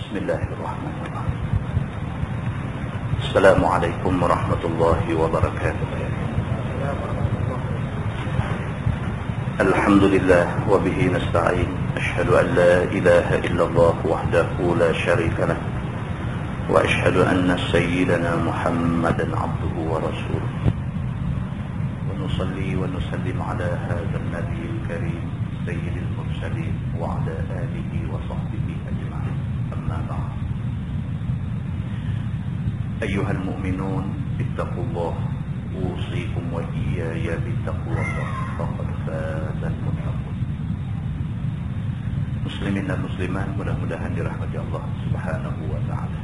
Bismillahirrahmanirrahim. Assalamualaikum warahmatullahi wabarakatuh. Alhamdulillah wa bihi nasta'in. Ashhadu an la ilaha illallah wahdahu la syarika lah. Wa ashhadu anna sayyidana Muhammadan abduhu wa rasuluh. Wa nusalli wa nusallim ala hadzal nabiyil karim sayyidil mursalin wa ala alihi wa sahbihi ajma'in. Amma ba'd. أيها المؤمنون اتقوا الله أوصيكم وإياي بتقوى الله فقد فاز المتقون. Muslimin dan muslimat, mudah-mudahan dirahmati Allah Subhanahu wa taala.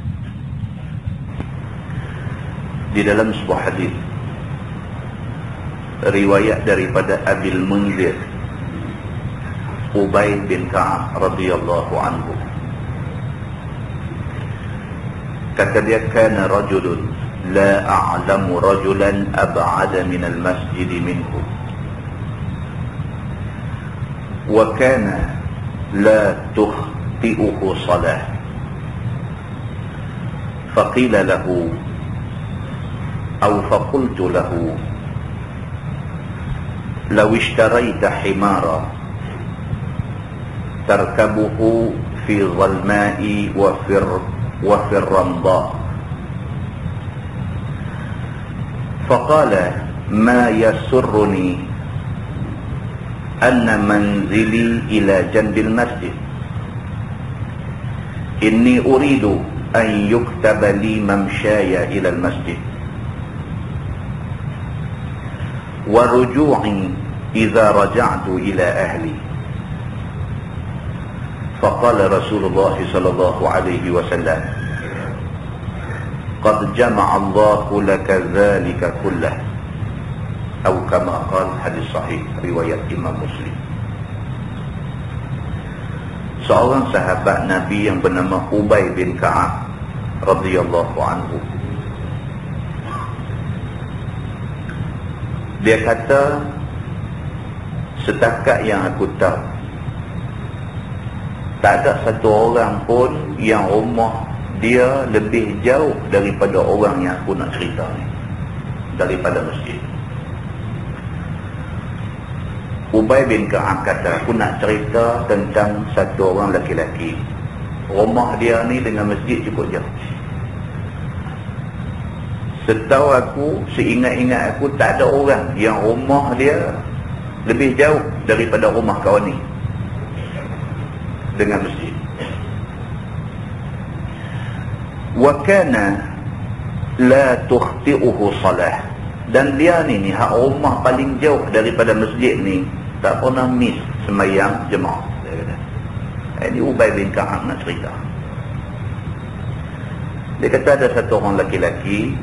Di dalam sebuah hadis riwayat daripada Abil Munzir Ubay bin Ka'ab radhiyallahu anhu, kata dia, kana rajulun la a'lamu rajulan ab'ada min al-masjid minhu wa kana la tukhti'uhu salah faqila lahu aw faqultu lahu law ishtarayta himara tarkabuhu fi dhalma'i wa في الرمضاء فقال ما يسرني أن منزلي إلى جنب المسجد إني أريد أن يكتب لي ممشاي إلى المسجد ورجوعي إذا رجعت إلى أهلي. فقال رسول الله صلى الله عليه وسلم قد جمع الله لك ذلك كله أو كما قال. Hadis sahih riwayat Imam Muslim. Seorang sahabat Nabi yang bernama Ubay bin Ka'ab radhiyallahu anhu, dia kata, setakat yang aku tahu, tak ada satu orang pun yang rumah dia lebih jauh daripada orang yang aku nak cerita ni, daripada masjid. Ubay bin Ka'ab kata, aku nak cerita tentang satu orang lelaki. Rumah dia ni dengan masjid cukup jauh. Setahu aku, seingat-ingat aku, tak ada orang yang rumah dia lebih jauh daripada rumah kawan ni dengan masjid. Wa kana la tukhti'uhu salah, dan dia ni hak rumah paling jauh daripada masjid ni, tak pernah miss sembahyang jemaah. Ini Ubay bin Ka'ab nak cerita. Dia kata ada satu orang lelaki,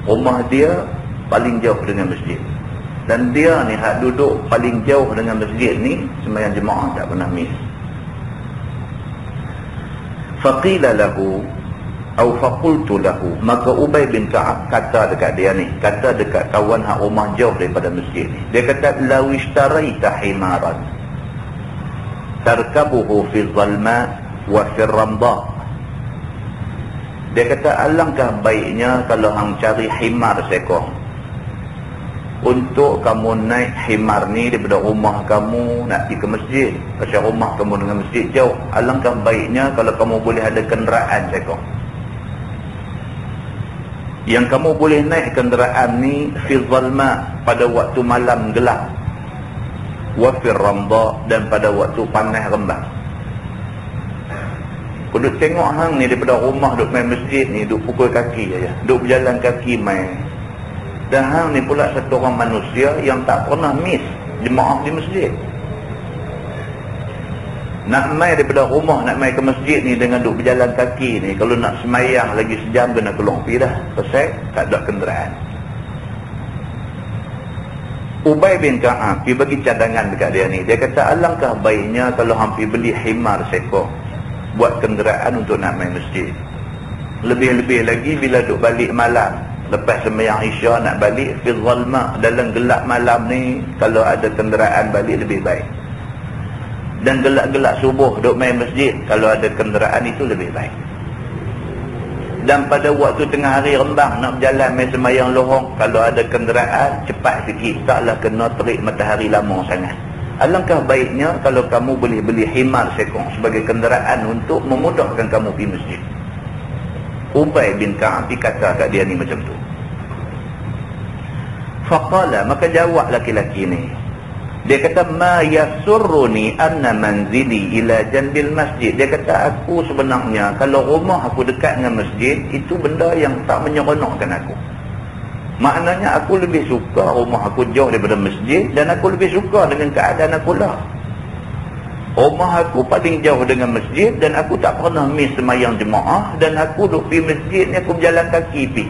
rumah dia paling jauh dengan masjid, dan dia ni hak duduk paling jauh dengan masjid ni, sembahyang jemaah tak pernah miss. Faqila lahu aw faqultu lahu, maka Ubay bin Ka'ab kata dekat dia ni, kata dekat kawan hak rumah jauh daripada masjid ni, dia kata, law ishtaraita himaran tarkabuhu fi dhalma wa fi ramda. Dia kata, alangkah baiknya kalau hang cari himar seekor untuk kamu naik himar ni daripada rumah kamu nak pergi ke masjid. Pasal rumah kamu dengan masjid jauh. Alangkah baiknya kalau kamu boleh ada kenderaan seekor yang kamu boleh naik kenderaan ni fi zalma, pada waktu malam gelap, wa fi ramda, dan pada waktu panas rembang. Kau duk tengok hang ni daripada rumah duk main masjid ni, duk pukul kaki aja, duk berjalan kaki main. Dan hang ni pula satu orang manusia yang tak pernah miss jemaah di masjid. Nak mai daripada rumah nak mai ke masjid ni dengan duk berjalan kaki ni, kalau nak semayang lagi sejam kena keluar pergi dah, pasal tak ada kenderaan. Ubay bin Ka'ab pergi bagi cadangan dekat dia ni. Dia kata, alangkah baiknya kalau hang pergi beli himar seekor buat kenderaan untuk nak mai masjid. Lebih-lebih lagi bila duk balik malam, lepas sembahyang Isya nak balik fi zalma, dalam gelap malam ni, kalau ada kenderaan balik lebih baik. Dan gelak-gelak subuh duk main masjid, kalau ada kenderaan itu lebih baik. Dan pada waktu tengah hari rembang nak berjalan main sembahyang lohong, kalau ada kenderaan cepat sikit, taklah kena terik matahari lama sangat. Alangkah baiknya kalau kamu boleh beli himar sekong sebagai kenderaan untuk memudahkan kamu pergi masjid. Ubay bin Ka'ab kata kat dia ni macam tu. Faqala, maka jawab laki-laki ni, dia kata, ma yasurruni anna manzili ila janbil masjid. Dia kata, aku sebenarnya kalau rumah aku dekat dengan masjid, itu benda yang tak menyeronokkan aku. Maknanya aku lebih suka rumah aku jauh daripada masjid, dan aku lebih suka dengan keadaan aku lah. Rumah aku paling jauh dengan masjid, dan aku tak pernah miss sembahyang jemaah, dan aku duduk pergi masjid ni, aku berjalan kaki pergi.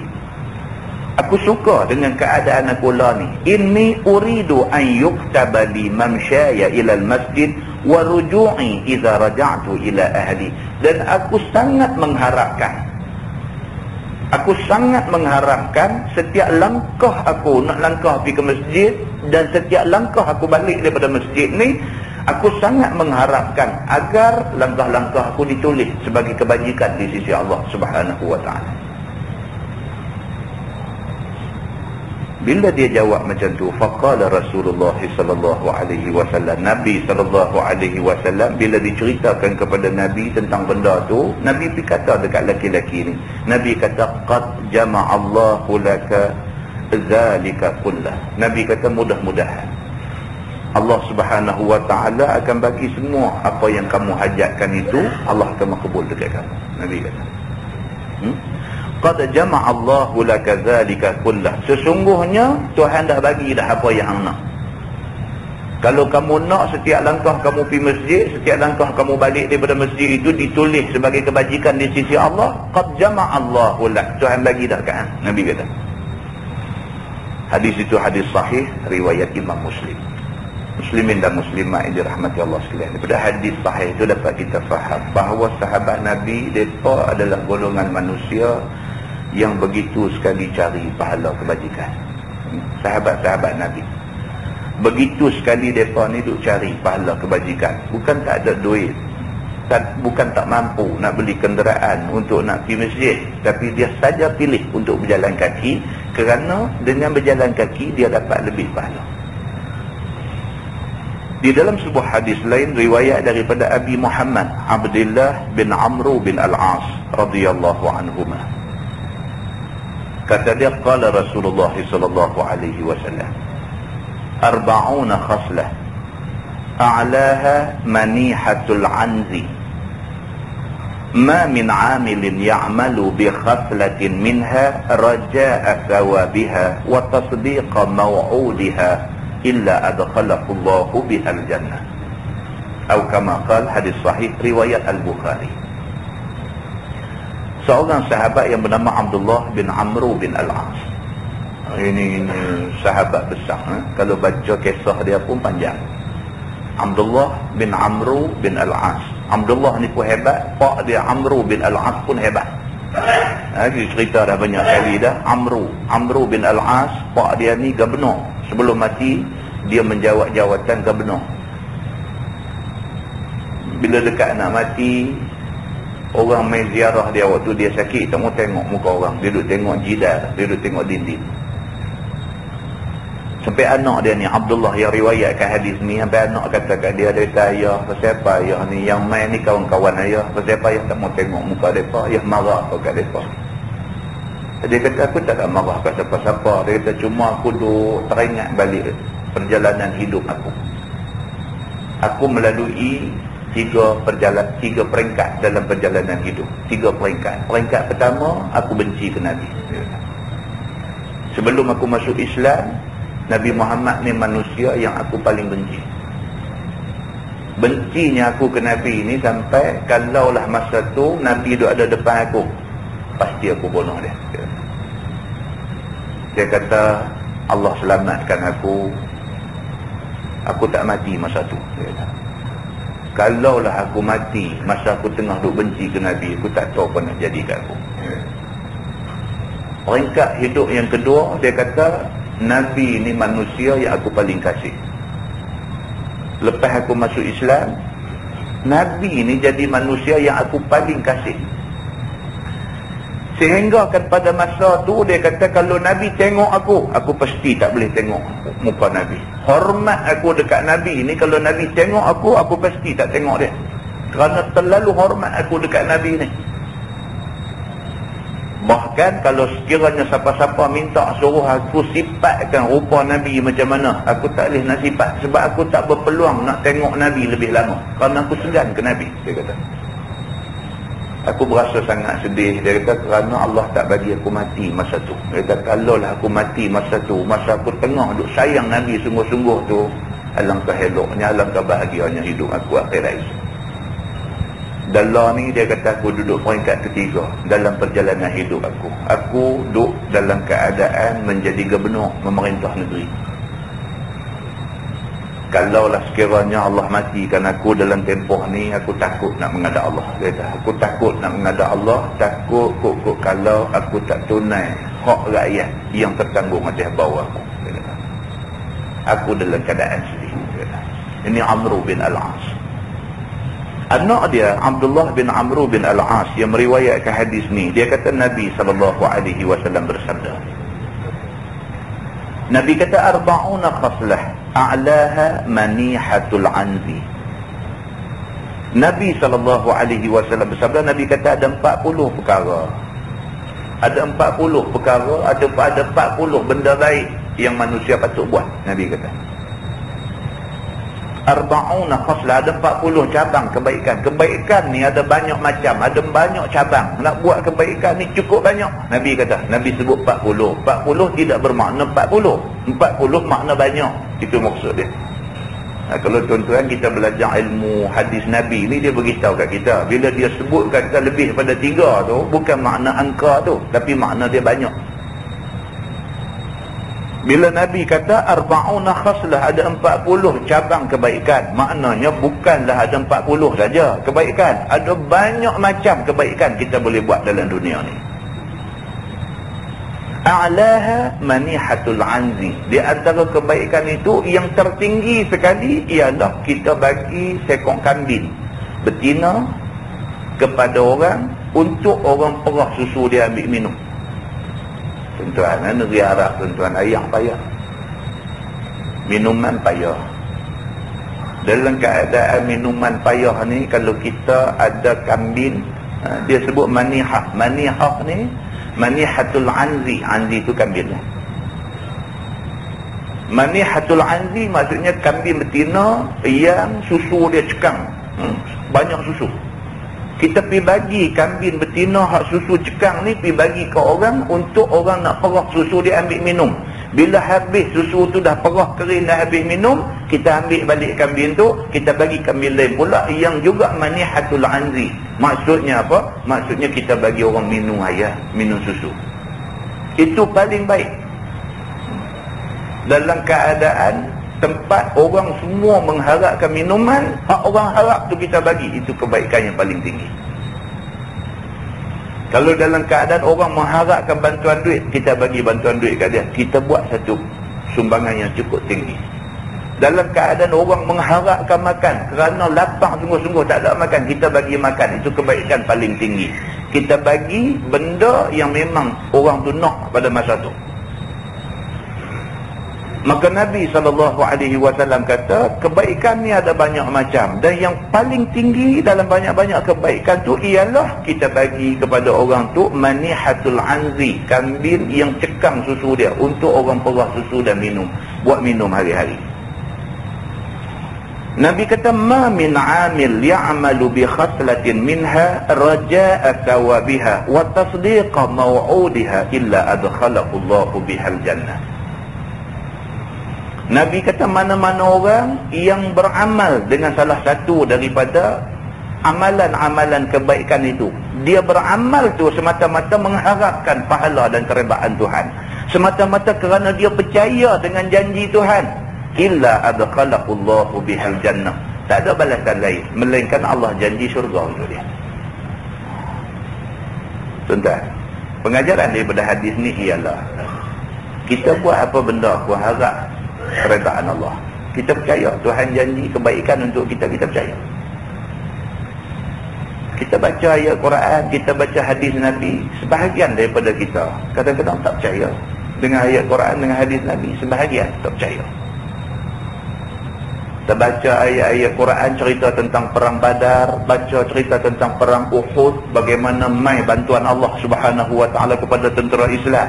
Aku suka dengan keadaan aku lah ni. Inni uridu an yuktaba li mamsyaya ila al-masjid wa ruju'i idza raja'tu ila ahli. Dan aku sangat mengharapkan setiap langkah aku nak langkah pergi ke masjid, dan setiap langkah aku balik daripada masjid ni, aku sangat mengharapkan agar langkah-langkah aku ditulis sebagai kebajikan di sisi Allah Subhanahu wa ta'ala. Bila dia jawab macam tu, faqala Rasulullah sallallahu alaihi wasallam, Nabi sallallahu alaihi wasallam bila diceritakan kepada Nabi tentang benda tu, Nabi pergi kata dekat lelaki ni, Nabi kata, qad jama'allahu laka zalika kullah. Nabi kata, mudah-mudahan Allah Subhanahu wa ta'ala akan bagi semua apa yang kamu hajatkan itu, Allah akan makbul dekat kamu. Nabi kata, qad jama'allahu laka zalika kullah. Sesungguhnya Tuhan dah bagi dah apa yang hang nak. Kalau kamu nak setiap langkah kamu pergi masjid, setiap langkah kamu balik daripada masjid itu ditulis sebagai kebajikan di sisi Allah, qad jama'allahu lak. Tuhan bagi dah kan? Nabi kata. Hadis itu hadis sahih riwayat Imam Muslim. Muslimin dan muslimat yang dirahmati Allah sekalian. Daripada hadis sahih itu dapat kita faham bahawa sahabat Nabi, mereka adalah golongan manusia yang begitu sekali cari pahala kebajikan. Sahabat-sahabat Nabi begitu sekali mereka ni duk cari pahala kebajikan. Bukan tak ada duit, bukan tak mampu nak beli kenderaan untuk nak pergi masjid, tapi dia saja pilih untuk berjalan kaki, kerana dengan berjalan kaki dia dapat lebih pahala. Di dalam sebuah hadis lain riwayat daripada Abi Muhammad Abdullah bin Amr bin Al-As radhiyallahu anhuma, kata dia, qala Rasulullah sallallahu alaihi wasallam, 40 khaslah a'laha manihatul anzi, ma min 'amilin ya'malu bi khaslatin minha raja'a thawabiha wa tasdiqa maw'udiha illa adkhalahu Allahu bihal jannah. Atau kama qala, hadis sahih riwayat Al-Bukhari. Seorang sahabat yang bernama Abdullah bin Amr bin Al-As. Ini sahabat besar. Kalau baca kisah dia pun panjang. Abdullah bin Amr bin Al-As. Abdullah ni pun hebat, pak dia Amr bin Al-As pun hebat. Dia cerita dah banyak kali dah. Amr bin Al-As, pak dia ni gubernur. Sebelum mati dia menjawat jawatan gubernur. Bila dekat nak mati, orang main ziarah dia waktu dia sakit, tak mau tengok muka orang, dia duduk tengok jidar, dia duduk tengok dinding. Sampai anak dia ni Abdullah yang riwayatkan hadis ni, sampai anak kata kat dia, dia kata, ayah, pasal apa ayah ni yang main ni kawan-kawan ayah, pasal apa ayah tak mau tengok muka mereka, ayah marah kat mereka. Dia kata, aku tak ada marah kat siapa-siapa. Dia kata, cuma aku duk teringat balik perjalanan hidup aku. Aku melalui tiga peringkat dalam perjalanan hidup. 3 peringkat. Peringkat pertama, aku benci ke Nabi. Sebelum aku masuk Islam, Nabi Muhammad ni manusia yang aku paling benci. Bencinya aku ke Nabi ni sampai kalaulah masa tu Nabi duk ada depan aku, pasti aku bunuh dia. Dia kata, Allah selamatkan aku tak mati masa tu. Dia kata, kalaulah aku mati masa aku tengah duk benci ke Nabi, aku tak tahu apa nak jadi kat aku. Peringkat hidup yang kedua, dia kata, Nabi ni manusia yang aku paling kasih. Lepas aku masuk Islam, Nabi ni jadi manusia yang aku paling kasih. Sehingga kan pada masa tu dia kata, kalau Nabi tengok aku pasti tak boleh tengok muka Nabi. Hormat aku dekat Nabi ni, kalau Nabi tengok aku pasti tak tengok dia. Kerana terlalu hormat aku dekat Nabi ni. Bahkan kalau sekiranya siapa-siapa minta suruh aku sifatkan rupa Nabi macam mana, aku tak boleh nak sifat. Sebab aku tak berpeluang nak tengok Nabi lebih lama. Kerana aku segan ke Nabi, dia kata. Aku berasa sangat sedih. Dia kata kerana Allah tak bagi aku mati masa tu. Dia kata kalaulah aku mati masa tu, masa aku tengah duk sayang Nabi sungguh-sungguh tu, alangkah eloknya, alangkah bahagianya hidup aku akhirat esok. Dalam ni dia kata aku duduk peringkat ketiga dalam perjalanan hidup aku. Aku duduk dalam keadaan menjadi gubernur memerintah negeri. Kalaulah sekiranya Allah matikan aku dalam tempoh ni, aku takut nak menghadap Allah. Dia kata, aku takut nak menghadap Allah, takut kok kalau aku tak tunai hak rakyat yang tertanggung atas bawah aku. Dia kata, aku dalam keadaan sedih. Dia kata. Ini Amr bin Al-As. Anak dia Abdullah bin Amr bin Al-As yang meriwayatkan hadis ni, dia kata Nabi SAW bersabda, Nabi kata 40 khaslah a'laha manihatul anzi. Nabi SAW bersabda, Nabi kata ada 40 perkara. Ada 40 perkara, ada 40 benda baik yang manusia patut buat. Nabi kata 40 khaslah, ada 40 cabang kebaikan. Kebaikan ni ada banyak macam, ada banyak cabang. Nak buat kebaikan ni cukup banyak. Nabi kata, Nabi sebut 40. 40 tidak bermakna 40. 40 makna banyak. Itu maksud dia. Kalau tuan-tuan kita belajar ilmu hadis Nabi ni, dia beritahu kat kita, bila dia sebutkan kita lebih pada 3 tu, bukan makna angka tu, tapi makna dia banyak. Bila Nabi kata 40 khaslah, ada 40 cabang kebaikan, maknanya bukanlah ada 40 saja kebaikan, ada banyak macam kebaikan kita boleh buat dalam dunia ni. A'laha manihatul anzi. Di antara kebaikan itu yang tertinggi sekali ialah kita bagi seekor kambing betina kepada orang untuk orang perah susu dia ambil minum. Tuan-tuan, negeri Arab, tuan-tuan, air payah, minuman payah. Dalam keadaan minuman payah ni, kalau kita ada kambing, dia sebut manihah. Manihah ni manihatul anzi. Anzi tu kambing. Manihatul anzi maksudnya kambing betina yang susu dia cekang, banyak susu. Kita pergi bagi kambing betina hak susu cekang ni, pergi bagi ke orang untuk orang nak perah susu dia ambil minum. Bila habis susu tu dah perah kering, dah habis minum, kita ambil balik kambing tu, kita bagi kambing lain pula yang juga manihatul anzi. Maksudnya apa? Maksudnya kita bagi orang minum air, minum susu. Itu paling baik. Dalam keadaan tempat orang semua mengharapkan minuman, hak orang harap tu kita bagi, itu kebaikan yang paling tinggi. Kalau dalam keadaan orang mengharapkan bantuan duit, kita bagi bantuan duit kat dia, kita buat satu sumbangan yang cukup tinggi. Dalam keadaan orang mengharapkan makan, kerana lapar sungguh-sungguh tak ada makan, kita bagi makan, itu kebaikan paling tinggi. Kita bagi benda yang memang orang tu nak pada masa tu. Maka Nabi SAW kata, kebaikan ni ada banyak macam, dan yang paling tinggi dalam banyak-banyak kebaikan tu ialah kita bagi kepada orang tu manihatul anzi, kambing yang cekang susu dia untuk orang perah susu dan minum, buat minum hari-hari. Nabi kata, ma min amil ya'malu bi khaslatin minha raja'a thawabiha wa tasdiqa maw'udiha illa adkhalahu Allahu bihal jannah. Nabi kata, mana-mana orang yang beramal dengan salah satu daripada amalan-amalan kebaikan itu, dia beramal tu semata-mata mengharapkan pahala dan keredaan Tuhan, semata-mata kerana dia percaya dengan janji Tuhan, illa adkhalahu Allahu bihal jannah, tak ada balasan lain melainkan Allah janji syurga untuk dia. Tuan-tuan, pengajaran daripada hadis ni ialah kita buat apa benda aku harap keredaan Allah. Kita percaya Tuhan janji kebaikan untuk kita, kita percaya. Kita baca ayat Quran, kita baca hadis Nabi, sebahagian daripada kita kadang-kadang tak percaya dengan ayat Quran, dengan hadis Nabi. Sebahagian tak percaya. Kita baca ayat-ayat Quran cerita tentang perang Badar, baca cerita tentang perang Uhud, bagaimana mai bantuan Allah Subhanahu wa taala kepada tentera Islam.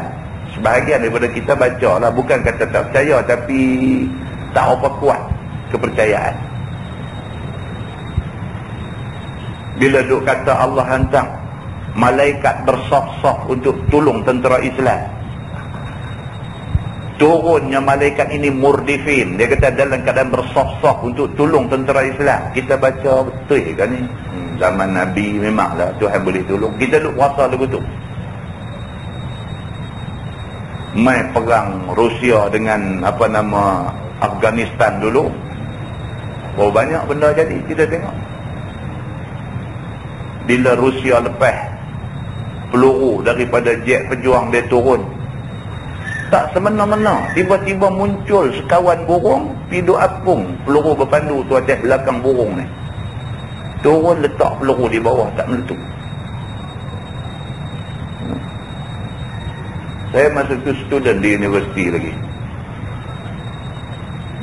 Sebahagian daripada kita baca lah, bukan kata tak percaya, tapi tak apa kuat kepercayaan. Bila duk kata Allah hantar malaikat bersaf-saf untuk tolong tentera Islam, turunnya malaikat ini murdifin, dia kata dalam keadaan bersaf-saf untuk tolong tentera Islam. Kita baca betul kan ni, zaman Nabi memanglah Tuhan boleh tolong. Kita duk puasa lagu tu, mai perang Rusia dengan apa nama Afghanistan dulu, berapa banyak benda jadi kita tengok. Bila Rusia lepas peluru daripada jet pejuang dia turun, tak semena-mena tiba-tiba muncul sekawan burung piduk apung peluru berpandu tu atas belakang burung ni, turun letak peluru di bawah, tak meletup. Saya masa tu student di universiti lagi,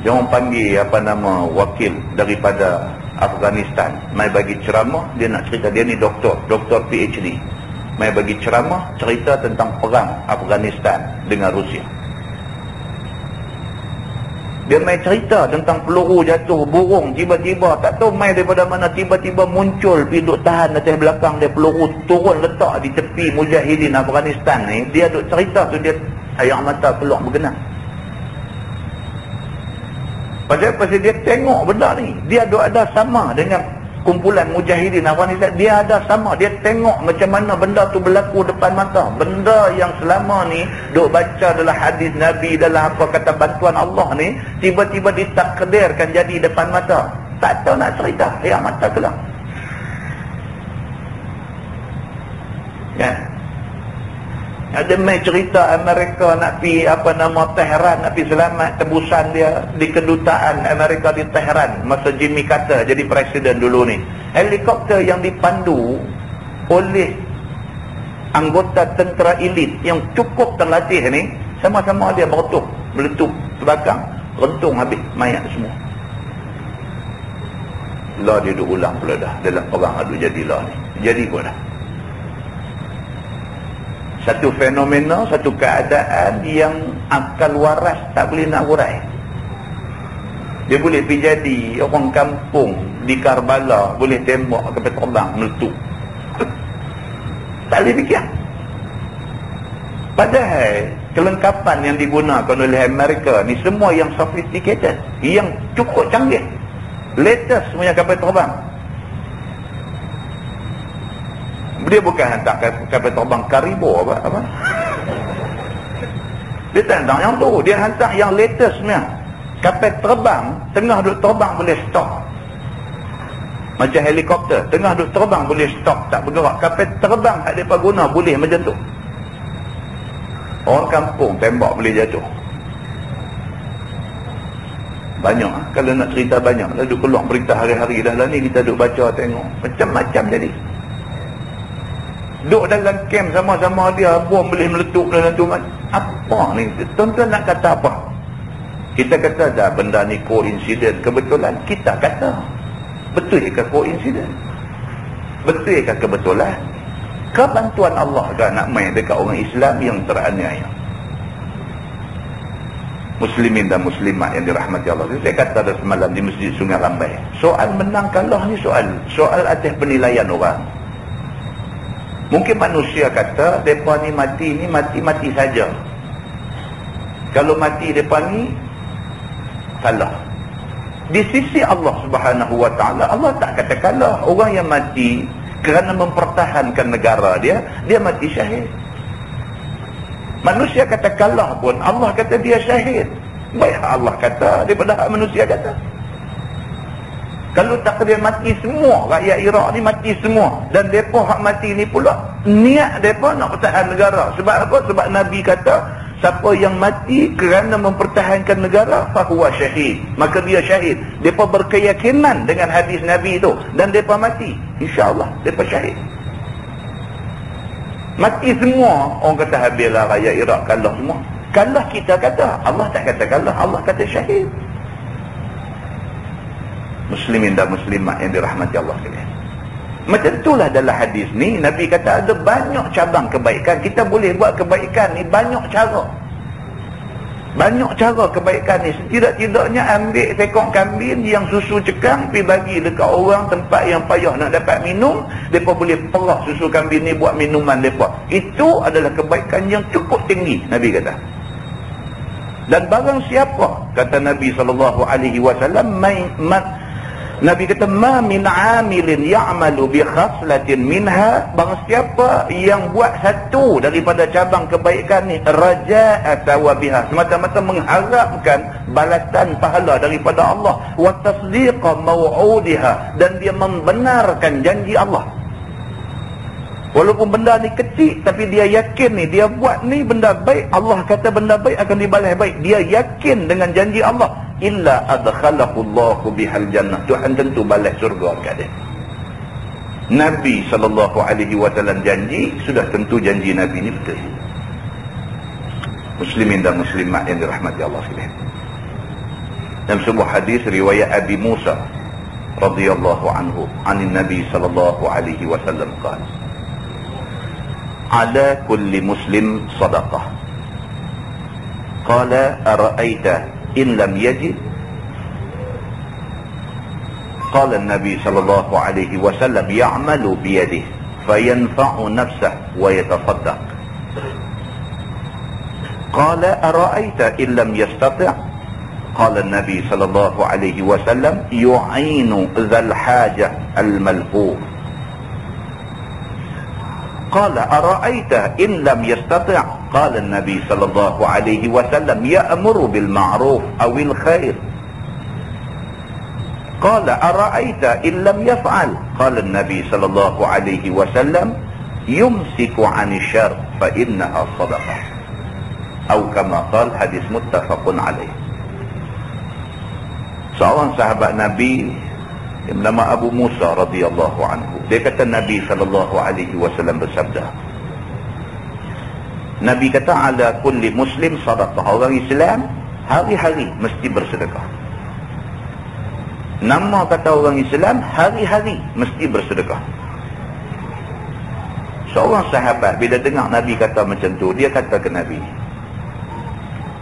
jangan panggil apa nama wakil daripada Afghanistan mai bagi ceramah. Dia nak cerita, dia ni doktor PhD, mai bagi ceramah cerita tentang perang Afghanistan dengan Rusia. Dia mai cerita tentang peluru jatuh burung, tiba-tiba tak tahu mai daripada mana, tiba-tiba muncul piduk tahan atas belakang dia, peluru turun letak di tepi mujahidin Afghanistan ni. Dia duk cerita tu, dia air mata keluar bergenang. Pasal dia tengok benda ni, dia ada sama dengan kumpulan mujahidin Afghanistan. Dia ada sama, dia tengok macam mana benda tu berlaku depan mata. Benda yang selama ni duk baca dalam hadis Nabi, dalam apa kata bantuan Allah ni, tiba-tiba ditakdirkan jadi depan mata. Tak tahu nak cerita, air mata keluar. Ya. Ada mai cerita Amerika nak pi apa nama Tehran, nak pi selamat tebusan dia di kedutaan Amerika di Tehran masa Jimmy Carter jadi presiden dulu ni. Helikopter yang dipandu oleh anggota tentera elit yang cukup terlatih ni, sama-sama dia meletup ke belakang, rentung habis mayat semua. Lah dia duk ulang pula dah dalam perang adu jadilah ni. Jadi pun dah satu fenomena, satu keadaan yang akal waras tak boleh nak hurai. Dia boleh pergi jadi orang kampung di Karbala, boleh tembak kapal terbang meletup. Tak boleh fikir. Padahal kelengkapan yang digunakan oleh Amerika ni semua yang sophisticated, yang cukup canggih, latest punya kapal terbang. Dia bukan hantar kapal terbang Karibo apa. Dia tak hantar yang tu, dia hantar yang latest punya. Kapal terbang tengah duk terbang boleh stop. Macam helikopter tengah duk terbang boleh stop, tak bergerak. Kapal terbang tak ada guna boleh macam tu. Orang kampung tembak boleh jatuh. Banyak kalau nak cerita banyak. Lalu keluar berita hari-hari dah lah ni, kita duk baca tengok macam-macam jadi. Duk dalam kem sama-sama dia, bom boleh meletup dalam tu. Apa ni? Tuan-tuan nak kata apa? Kita kata dah benda ni koinsiden, kebetulan. Kita kata betul ke koinsiden? Betul ke kebetulan? Kebantuan Allah ke nak main dekat orang Islam yang teraniaya? Muslimin dan muslimat yang dirahmati Allah. Saya kata dah semalam di Masjid Sungai Rambai, soal menang kalah ni soal atas penilaian orang. Mungkin manusia kata mereka ni mati saja. Kalau mati mereka ni kalah. Di sisi Allah Subhanahu wa taala, Allah tak kata kalah. Orang yang mati kerana mempertahankan negara dia mati syahid. Manusia kata kalah pun Allah kata dia syahid. Baik Allah kata daripada hak manusia kata. Kalau takdir mati semua, rakyat Iraq ni mati semua. Dan mereka hak mati ni pula niat mereka nak pertahan negara. Sebab apa? Sebab Nabi kata Siapa yang mati kerana mempertahankan negara, fahuwa syahid, maka dia syahid. Mereka berkeyakinan dengan hadis Nabi itu, dan mereka mati, insyaAllah mereka syahid. Mati semua, orang kata habislah rakyat Iraq, kalah semua. Kalah kita kata, Allah tak kata kalah, Allah kata syahid. Muslimin dan muslimat yang dirahmati Allah sekalian. Macam itulah dalam hadis ni, Nabi kata ada banyak cabang kebaikan. Kita boleh buat kebaikan ni banyak cara. Banyak cara kebaikan ni. Setidak-tidaknya ambil sekok kambing yang susu cekang, pergi bagi dekat orang tempat yang payah nak dapat minum, mereka boleh perah susu kambing ni buat minuman mereka. Itu adalah kebaikan yang cukup tinggi, Nabi kata. Dan barang siapa, kata Nabi SAW, Nabi kata, ma min amilin ya'malu bi khaslatin minha, barang siapa yang buat satu daripada cabang kebaikan ni, raja'a thawabiha, semata-mata mengharapkan balasan pahala daripada Allah, wa tasdiqa maw'udiha, dan dia membenarkan janji Allah. Walaupun benda ni kecil, tapi dia yakin ni, dia buat ni benda baik, Allah kata benda baik akan dibalas baik. Dia yakin dengan janji Allah. Illa adkhalahullahu bihal jannah. Tuhan tentu balas surga dekat dia. Nabi SAW janji, sudah tentu janji Nabi ni betul. Muslimin dan muslimat yang dirahmati Allah sekalian. Dalam sebuah hadis riwayat Abi Musa radhiyallahu anhu, anin Nabi SAW qala, ala kulli muslim sadaqah. Qala ara'aita in lam yajid? Qala an-nabi sallallahu alaihi wasallam ya'malu bi yadihi fayanfa'u nafsahu wa yatasaddaq. Qala ara'aita in lam yastati'? Qala an-nabi sallallahu alaihi wasallam yu'inu dhal hajah al-malhuf. قال أرأيت إن لم يستطع؟ قال النبي صلى الله عليه وسلم يأمر بالمعروف أو الخير. قال أرأيت إن لم يفعل؟ قال النبي صلى الله عليه وسلم يمسك عن الشر فإنها صدقة. أو كما قال، hadis muttafaqun alaih. Seorang sahabat Nabi yang bernama Abu Musa radhiyallahu anhu, dia kata Nabi SAW bersabda, Nabi kata, ala kulli muslim sadaqah. Orang Islam hari-hari mesti bersedekah. Nama kata orang Islam hari-hari mesti bersedekah. Seorang sahabat bila dengar Nabi kata macam tu, dia kata ke Nabi,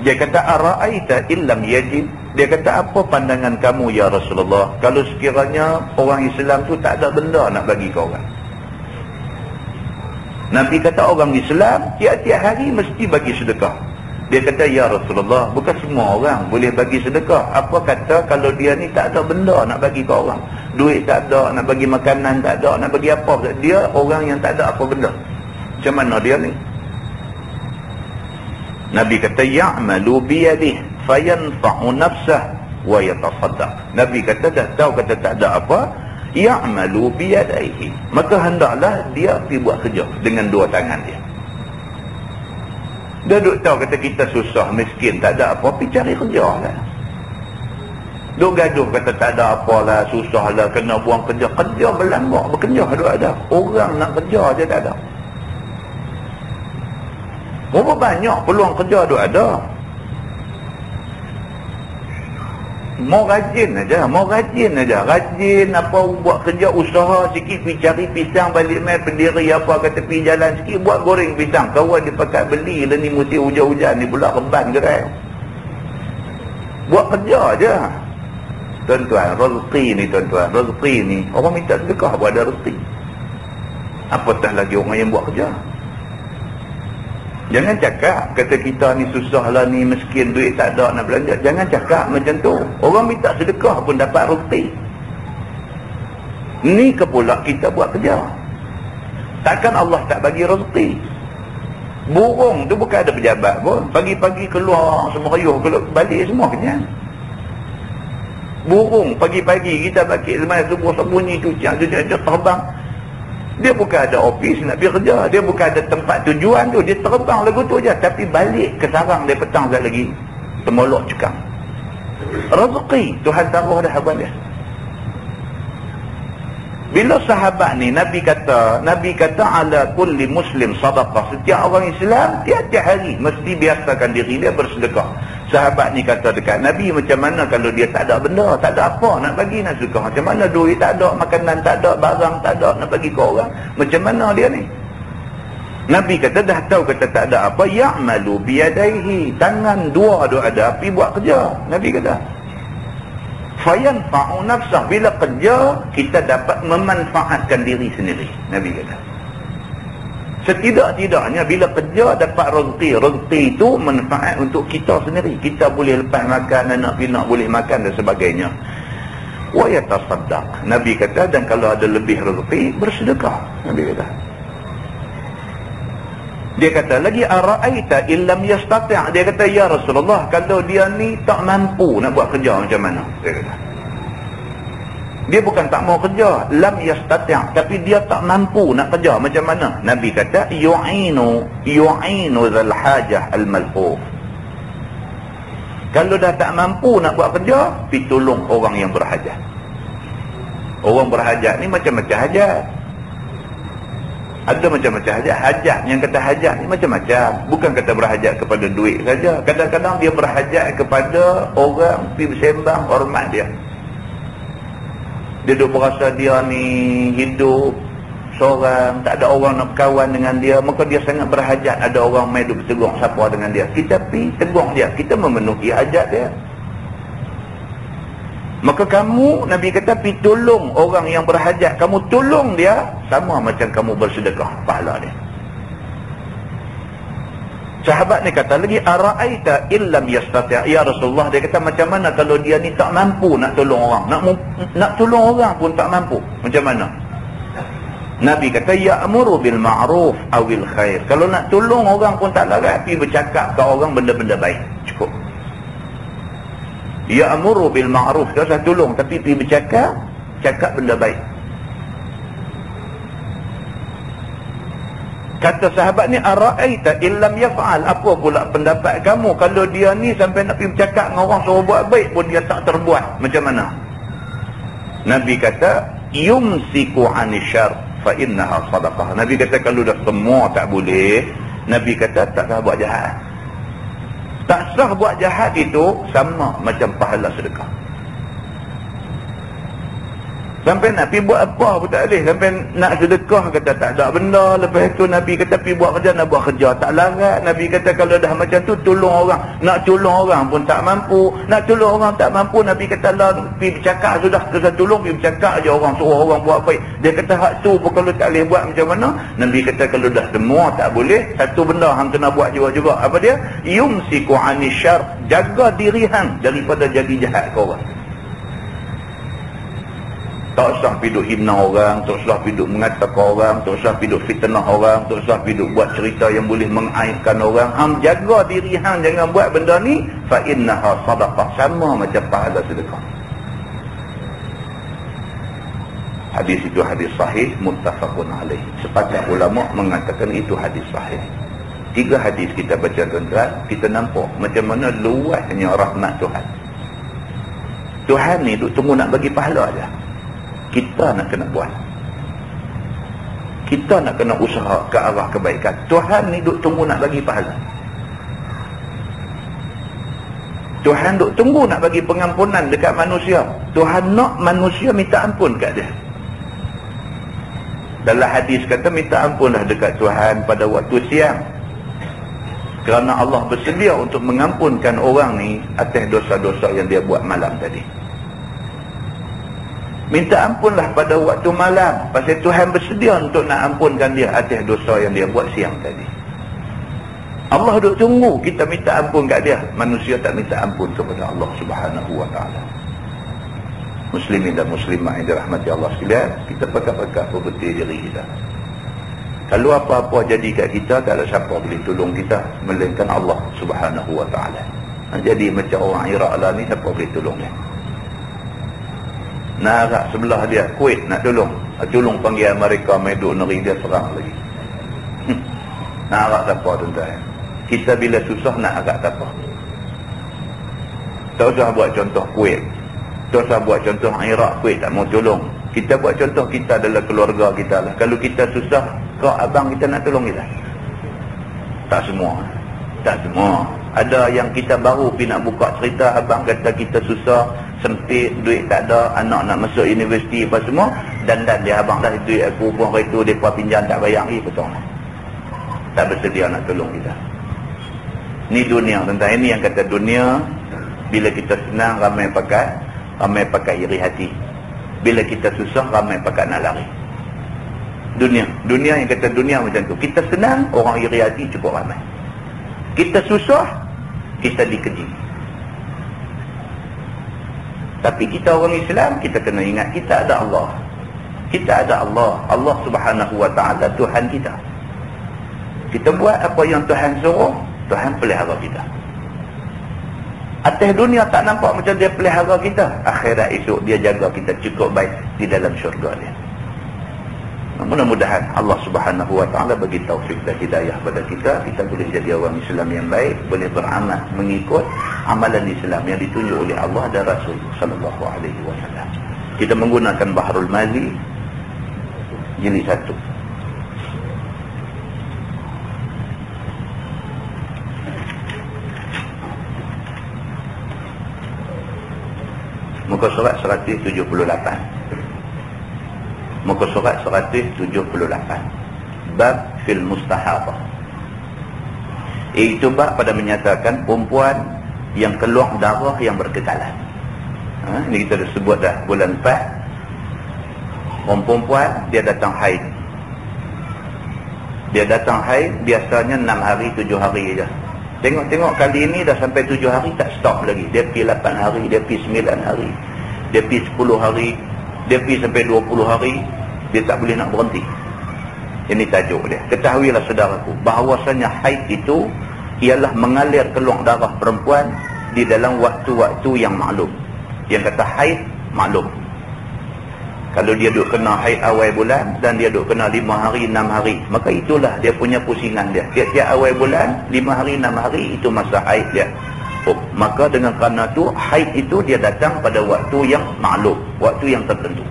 dia kata, ara'aita illam yajid? Dia kata, apa pandangan kamu ya Rasulullah kalau sekiranya orang Islam tu tak ada benda nak bagi ke orang? Nabi kata, orang Islam tiap-tiap hari mesti bagi sedekah. Dia kata, ya Rasulullah, bukan semua orang boleh bagi sedekah. Apa kata kalau dia ni tak ada benda nak bagi ke orang? Duit tak ada, nak bagi makanan tak ada, nak bagi apa? Dia orang yang tak ada apa benda. Macam mana dia ni? Nabi kata, ya'malu biyadih fayanfa'u nafsah wa yatasaddaq. Nabi kata, dah tahu kata tak ada apa, ya'malu biyadaihi, maka hendaklah dia pergi buat kerja dengan dua tangan dia. Dia duk tahu kata kita susah, miskin, tak ada apa, pergi cari kerja lah. Duk gaduh kata tak ada apalah, susah lah, kena buang kerja. Kerja berlambak, bekerja duk ada. Orang nak kerja je tak ada. Berapa banyak peluang kerja duk ada. Mau rajin aja, rajin apa, buat kerja usaha sikit, pergi cari pisang balik mai pendiri apa kat tepi jalan sikit, buat goreng pisang. Kawan dia pakai beli lah ni, musim hujan-hujan ni pula reban gerai. Buat kerja aja. Tuan-tuan, rezeki ni tuan-tuan, rezeki ni orang minta sedekah buat ada rezeki. Apatah lagi orang yang buat kerja. Jangan cakap kata kita ni susah lah ni, miskin, duit tak ada nak belanja. Jangan cakap macam tu. Orang minta sedekah pun dapat rezeki. Ni ke pula kita buat kerja. Takkan Allah tak bagi rezeki. Burung tu bukan ada pejabat pun. Pagi-pagi keluar semua rayuh, balik semua kenyang. Burung pagi-pagi kita bagi semalam subuh sembunyi tu, terbang. Dia bukan ada ofis nak pergi kerja, dia bukan ada tempat tujuan tu, dia terbang lagu tu je, tapi balik ke sarang dia petang sekali lagi temolok cekang. Rezeki Tuhan taruh dah abang dia. Bila sahabat ni Nabi kata ala kulli muslim sadaqah, setiap orang Islam tiap-tiap hari mesti biasakan diri dia bersedekah. Sahabat ni kata dekat Nabi, macam mana kalau dia tak ada benda, tak ada apa nak bagi nak sedekah? Macam mana duit tak ada, makanan tak ada, barang tak ada nak bagi ke orang? Macam mana dia ni? Nabi kata dah tahu kata tak ada apa, ya'malu biyadaihi, tangan dua ada, pergi buat kerja. Nabi kata fayanfa'u nafsah, bila kerja kita dapat memanfaatkan diri sendiri. Nabi kata setidak-tidaknya bila kerja dapat rezeki itu manfaat untuk kita sendiri. Kita boleh lepas makan, anak pinak boleh makan dan sebagainya. Wa yatasaddaq, Nabi kata, dan kalau ada lebih rezeki bersedekah. Nabi kata, dia kata lagi, ara'aita illam yastati', dia kata ya Rasulullah, kalau dia ni tak mampu nak buat kerja macam mana? Dia kata, dia bukan tak mau kerja, lam yastati', tapi dia tak mampu nak kerja macam mana? Nabi kata yu'inu zal hajah al malhuf, kalau dah tak mampu nak buat kerja, pergi tolong orang yang berhajat. Orang berhajat ni macam-macam hajat. Ada macam-macam hajat. Hajat yang kata hajat ni macam-macam. Bukan kata berhajat kepada duit saja. Kadang-kadang dia berhajat kepada orang pergi bersembang hormat dia. Dia duk berasa dia ni hidup seorang, tak ada orang nak kawan dengan dia, maka dia sangat berhajat ada orang main duk bertegur siapa dengan dia. Kita pergi tegur dia, kita memenuhi hajat dia. Maka kamu, Nabi kata, pergi tolong orang yang berhajat, kamu tolong dia sama macam kamu bersedekah pahala dia. Sahabat ni kata lagi, ara'aita illam yastati', ya Rasulullah, dia kata macam mana kalau dia ni tak mampu nak tolong orang, nak tolong orang pun tak mampu, macam mana? Nabi kata, ya'muru bil ma'ruf awil khair, kalau nak tolong orang pun tak larat, pergi bercakap ke orang benda-benda baik, cukup. Ya'muru bil ma'ruf, tak usah tolong, tapi pergi cakap benda baik. Kata sahabat ni, ara'aita illam yaf'al, apa pula pendapat kamu kalau dia ni sampai nak pergi bercakap dengan orang suruh buat baik pun dia tak terbuat, macam mana? Nabi kata, yumsiku 'anil syarr fa innaha sadaqah. Nabi kata kalau dah semua tak boleh, Nabi kata tak sah buat jahat. Tak sah buat jahat itu sama macam pahala sedekah. Sampai nak pergi buat apa pun tak boleh. Sampai nak sedekah kata tak ada benda. Lepas tu Nabi kata pergi buat kerja, nak buat kerja tak larat. Nabi kata kalau dah macam tu tolong orang. Nak tolong orang pun tak mampu. Nak tolong orang tak mampu, Nabi kata lah pergi bercakap sudah. Kita tolong pergi bercakap je orang, suruh orang buat baik. Dia kata hak tu pun kalau tak boleh buat macam mana? Nabi kata kalau dah semua tak boleh, satu benda hang kena buat juga. Apa dia? Yumsiku 'anil syarr, jaga diri hang daripada jadi jahat ke orang. Tak usah piduk hina orang, tak usah piduk mengatakan orang, tak usah piduk fitnah orang, tak usah piduk buat cerita yang boleh mengaibkan orang. Hang jaga diri hang, jangan buat benda ni, fa innaha sadaqah, sama macam pahala sedekah. Hadis itu hadis sahih, muttafaqun alaih. Sepakat ulama mengatakan itu hadis sahih. 3 hadis kita baca tuan-tuan, kita nampak macam mana luasnya rahmat Tuhan. Tuhan ni duk tunggu nak bagi pahala aja. Kita nak kena buat. Kita nak kena usaha ke arah kebaikan. Tuhan ni duk tunggu nak bagi pahala. Tuhan duk tunggu nak bagi pengampunan dekat manusia. Tuhan nak manusia minta ampun kat dia. Dalam hadis kata minta ampunlah dekat Tuhan pada waktu siang, kerana Allah bersedia untuk mengampunkan orang ni atas dosa-dosa yang dia buat malam tadi. Minta ampunlah pada waktu malam, pasal Tuhan bersedia untuk nak ampunkan dia atas dosa yang dia buat siang tadi. Allah duk tunggu kita minta ampun kat dia. Manusia tak minta ampun kepada Allah Subhanahu wa ta'ala. Muslimin dan muslimah yang dirahmati Allah sekalian, kita pegang-pegang berbeti diri kita. Kalau apa-apa jadi kat kita, tak ada siapa boleh tolong kita melainkan Allah Subhanahu wa ta'ala. Jadi macam orang Iraq lah ni, siapa boleh tolong dia? Narak sebelah dia, Kuwait nak tolong, Tolong panggil Amerika main duk negeri dia perang lagi. Nak agak siapa tuan-tuan? Kita bila susah nak agak siapa? Tak usah buat contoh Kuwait. Tak usah buat contoh Iraq, Kuwait tak mau tolong. Kita buat contoh kita adalah keluarga kita lah. Kalau kita susah, kau abang kita nak tolong kita? Tak semua. Tak semua. Ada yang kita baru pergi nak buka cerita, abang kata kita susah, sempit, duit tak ada, anak nak masuk universiti apa semua, dan dia abang dah duit aku pun hari tu mereka pinjam tak bayar lagi, betul. Tak bersedia nak tolong kita. Ni dunia tuan-tuan. Ini yang kata dunia. Bila kita senang ramai pakai iri hati. Bila kita susah ramai pakai nak lari. Dunia yang kata dunia macam tu. Kita senang, orang iri hati cukup ramai. Kita susah, kita dikeji. Tapi kita orang Islam, kita kena ingat kita ada Allah. Kita ada Allah. Allah Subhanahu wa ta'ala Tuhan kita. Kita buat apa yang Tuhan suruh, Tuhan pelihara kita. Atas dunia tak nampak macam dia pelihara kita. Akhirat esok dia jaga kita cukup baik di dalam syurga dia. Mudah-mudahan Allah Subhanahu wa ta'ala bagi taufik dan hidayah pada kita. Kita boleh jadi orang Islam yang baik, boleh beramal mengikut amalan Islam yang ditunjuk oleh Allah dan Rasul sallallahu alaihi wasallam. Kita menggunakan Bahrul Mazi jilid 1. Muka surat 178. Muka surat 178. Bab fil mustahabah. Itu bab pada menyatakan perempuan yang keluar darah yang berkekalan. Ini kita dah sebut dah bulan 4. Orang perempuan dia datang haid. Dia datang haid biasanya 6 hari 7 hari saja. Tengok-tengok kali ini dah sampai 7 hari tak stop lagi. Dia pergi 8 hari, dia pergi 9 hari, dia pergi 10 hari, dia pergi sampai 20 hari. Dia tak boleh nak berhenti. Ini tajuk dia. Ketahuilah saudaraku, bahawasanya haid itu ialah mengalir keluar darah perempuan di dalam waktu-waktu yang maklum. Yang kata haid, maklum. Kalau dia duk kena haid awal bulan dan dia duk kena 5 hari, 6 hari, maka itulah dia punya pusingan dia. Tiap-tiap awal bulan, 5 hari, 6 hari, itu masa haid dia. Maka dengan kerana tu, haid itu dia datang pada waktu yang maklum, waktu yang tertentu.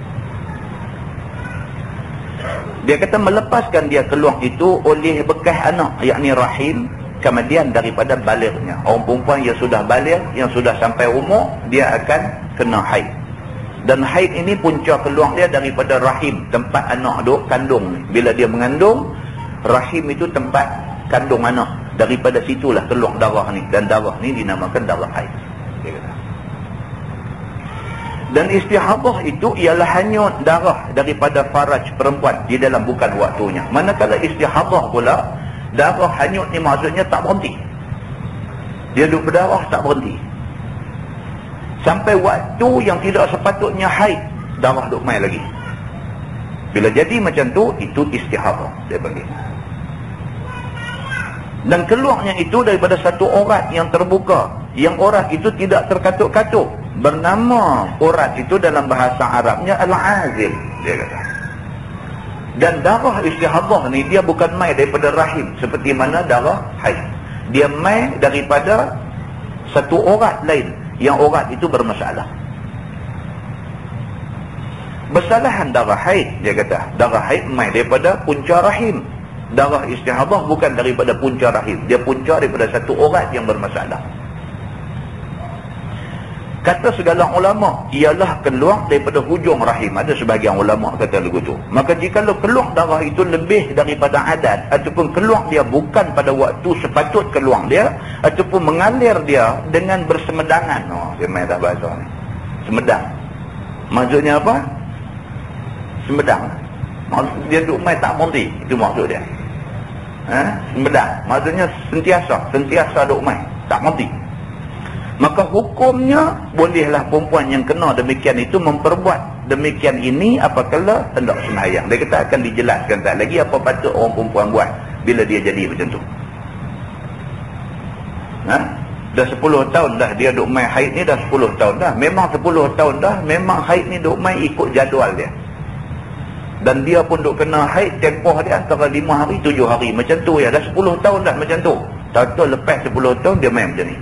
Dia kata melepaskan dia keluar itu oleh bekas anak, yakni rahim, kemudian daripada balignya. Orang perempuan yang sudah baligh, yang sudah sampai umur, dia akan kena haid. Dan haid ini punca keluar dia daripada rahim, tempat anak duk kandung. Bila dia mengandung, rahim itu tempat kandung anak. Daripada situlah keluar darah ni. Dan darah ni dinamakan darah haid. Dan istihadah itu ialah hanyut darah daripada faraj perempuan di dalam bukan waktunya. Manakala istihadah pula, darah hanyut ni maksudnya tak berhenti. Dia duk berdarah tak berhenti. Sampai waktu yang tidak sepatutnya haid, darah duk main lagi. Bila jadi macam tu, itu istihadah dia bagi. Dan keluarnya itu daripada satu urat yang terbuka, yang urat itu tidak terkatuk-katuk. Bernama urat itu dalam bahasa Arabnya al-azil, dia kata. Dan darah istihadah ni dia bukan main daripada rahim seperti mana darah haid. Dia main daripada satu urat lain, yang urat itu bermasalah. Bersalahan darah haid, dia kata. Darah haid main daripada punca rahim. Darah istihadah bukan daripada punca rahim. Dia punca daripada satu urat yang bermasalah. Kata segala ulama, ialah keluar daripada hujung rahim. Ada sebahagian ulama kata lagu tu. Maka jikalau keluar darah itu lebih daripada adat, ataupun keluar dia bukan pada waktu sepatut keluar dia, ataupun mengalir dia dengan bersemedangan. Dia main dah bahasa ni. Semedang. Maksudnya apa? Semedang. Dia duk main tak berhenti. Itu maksud dia. Semedang. Maksudnya sentiasa duk main. Tak berhenti. Maka hukumnya bolehlah perempuan yang kena demikian itu memperbuat demikian ini apabila hendak sembahyang. Dia kata akan dijelaskan tak lagi apa patut orang perempuan buat bila dia jadi macam tu. Dah 10 tahun dah dia duk main haid ni, dah 10 tahun dah. Memang 10 tahun dah memang haid ni duk main ikut jadual dia. Dan dia pun duk kena haid tempoh dia antara 5 hari 7 hari. Macam tu ya. Dah 10 tahun dah macam tu. Tahu-tahu lepas 10 tahun dia main macam ni.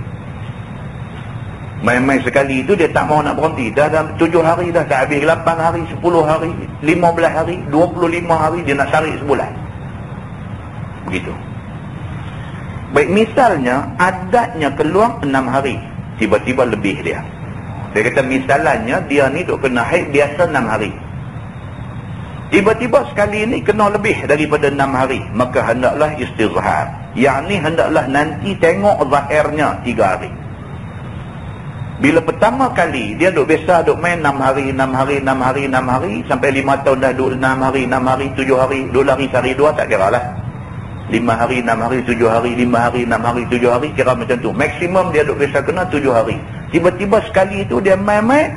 Main-main sekali itu dia tak mau nak berhenti. Dah 7 hari dah tak habis. 8 hari, 10 hari, 15 hari, 25 hari dia nak tarik sebulan. Begitu. Baik, misalnya adatnya keluar 6 hari. Tiba-tiba lebih dia. Dia kata misalnya dia ni duk kena haid biasa 6 hari. Tiba-tiba sekali ini kena lebih daripada 6 hari. Maka hendaklah istizhar. Yang ni hendaklah nanti tengok zahirnya 3 hari. Bila pertama kali dia duk biasa duk main 6 hari, 6 hari, 6 hari, 6 hari. Sampai 5 tahun dah duk 6 hari, 6 hari, 7 hari. Duk lari sehari 2 tak kira lah. 5 hari, 6 hari, 7 hari, 5 hari, 6 hari, 7 hari. Kira macam tu. Maksimum dia duk biasa kena 7 hari. Tiba-tiba sekali itu dia main-main.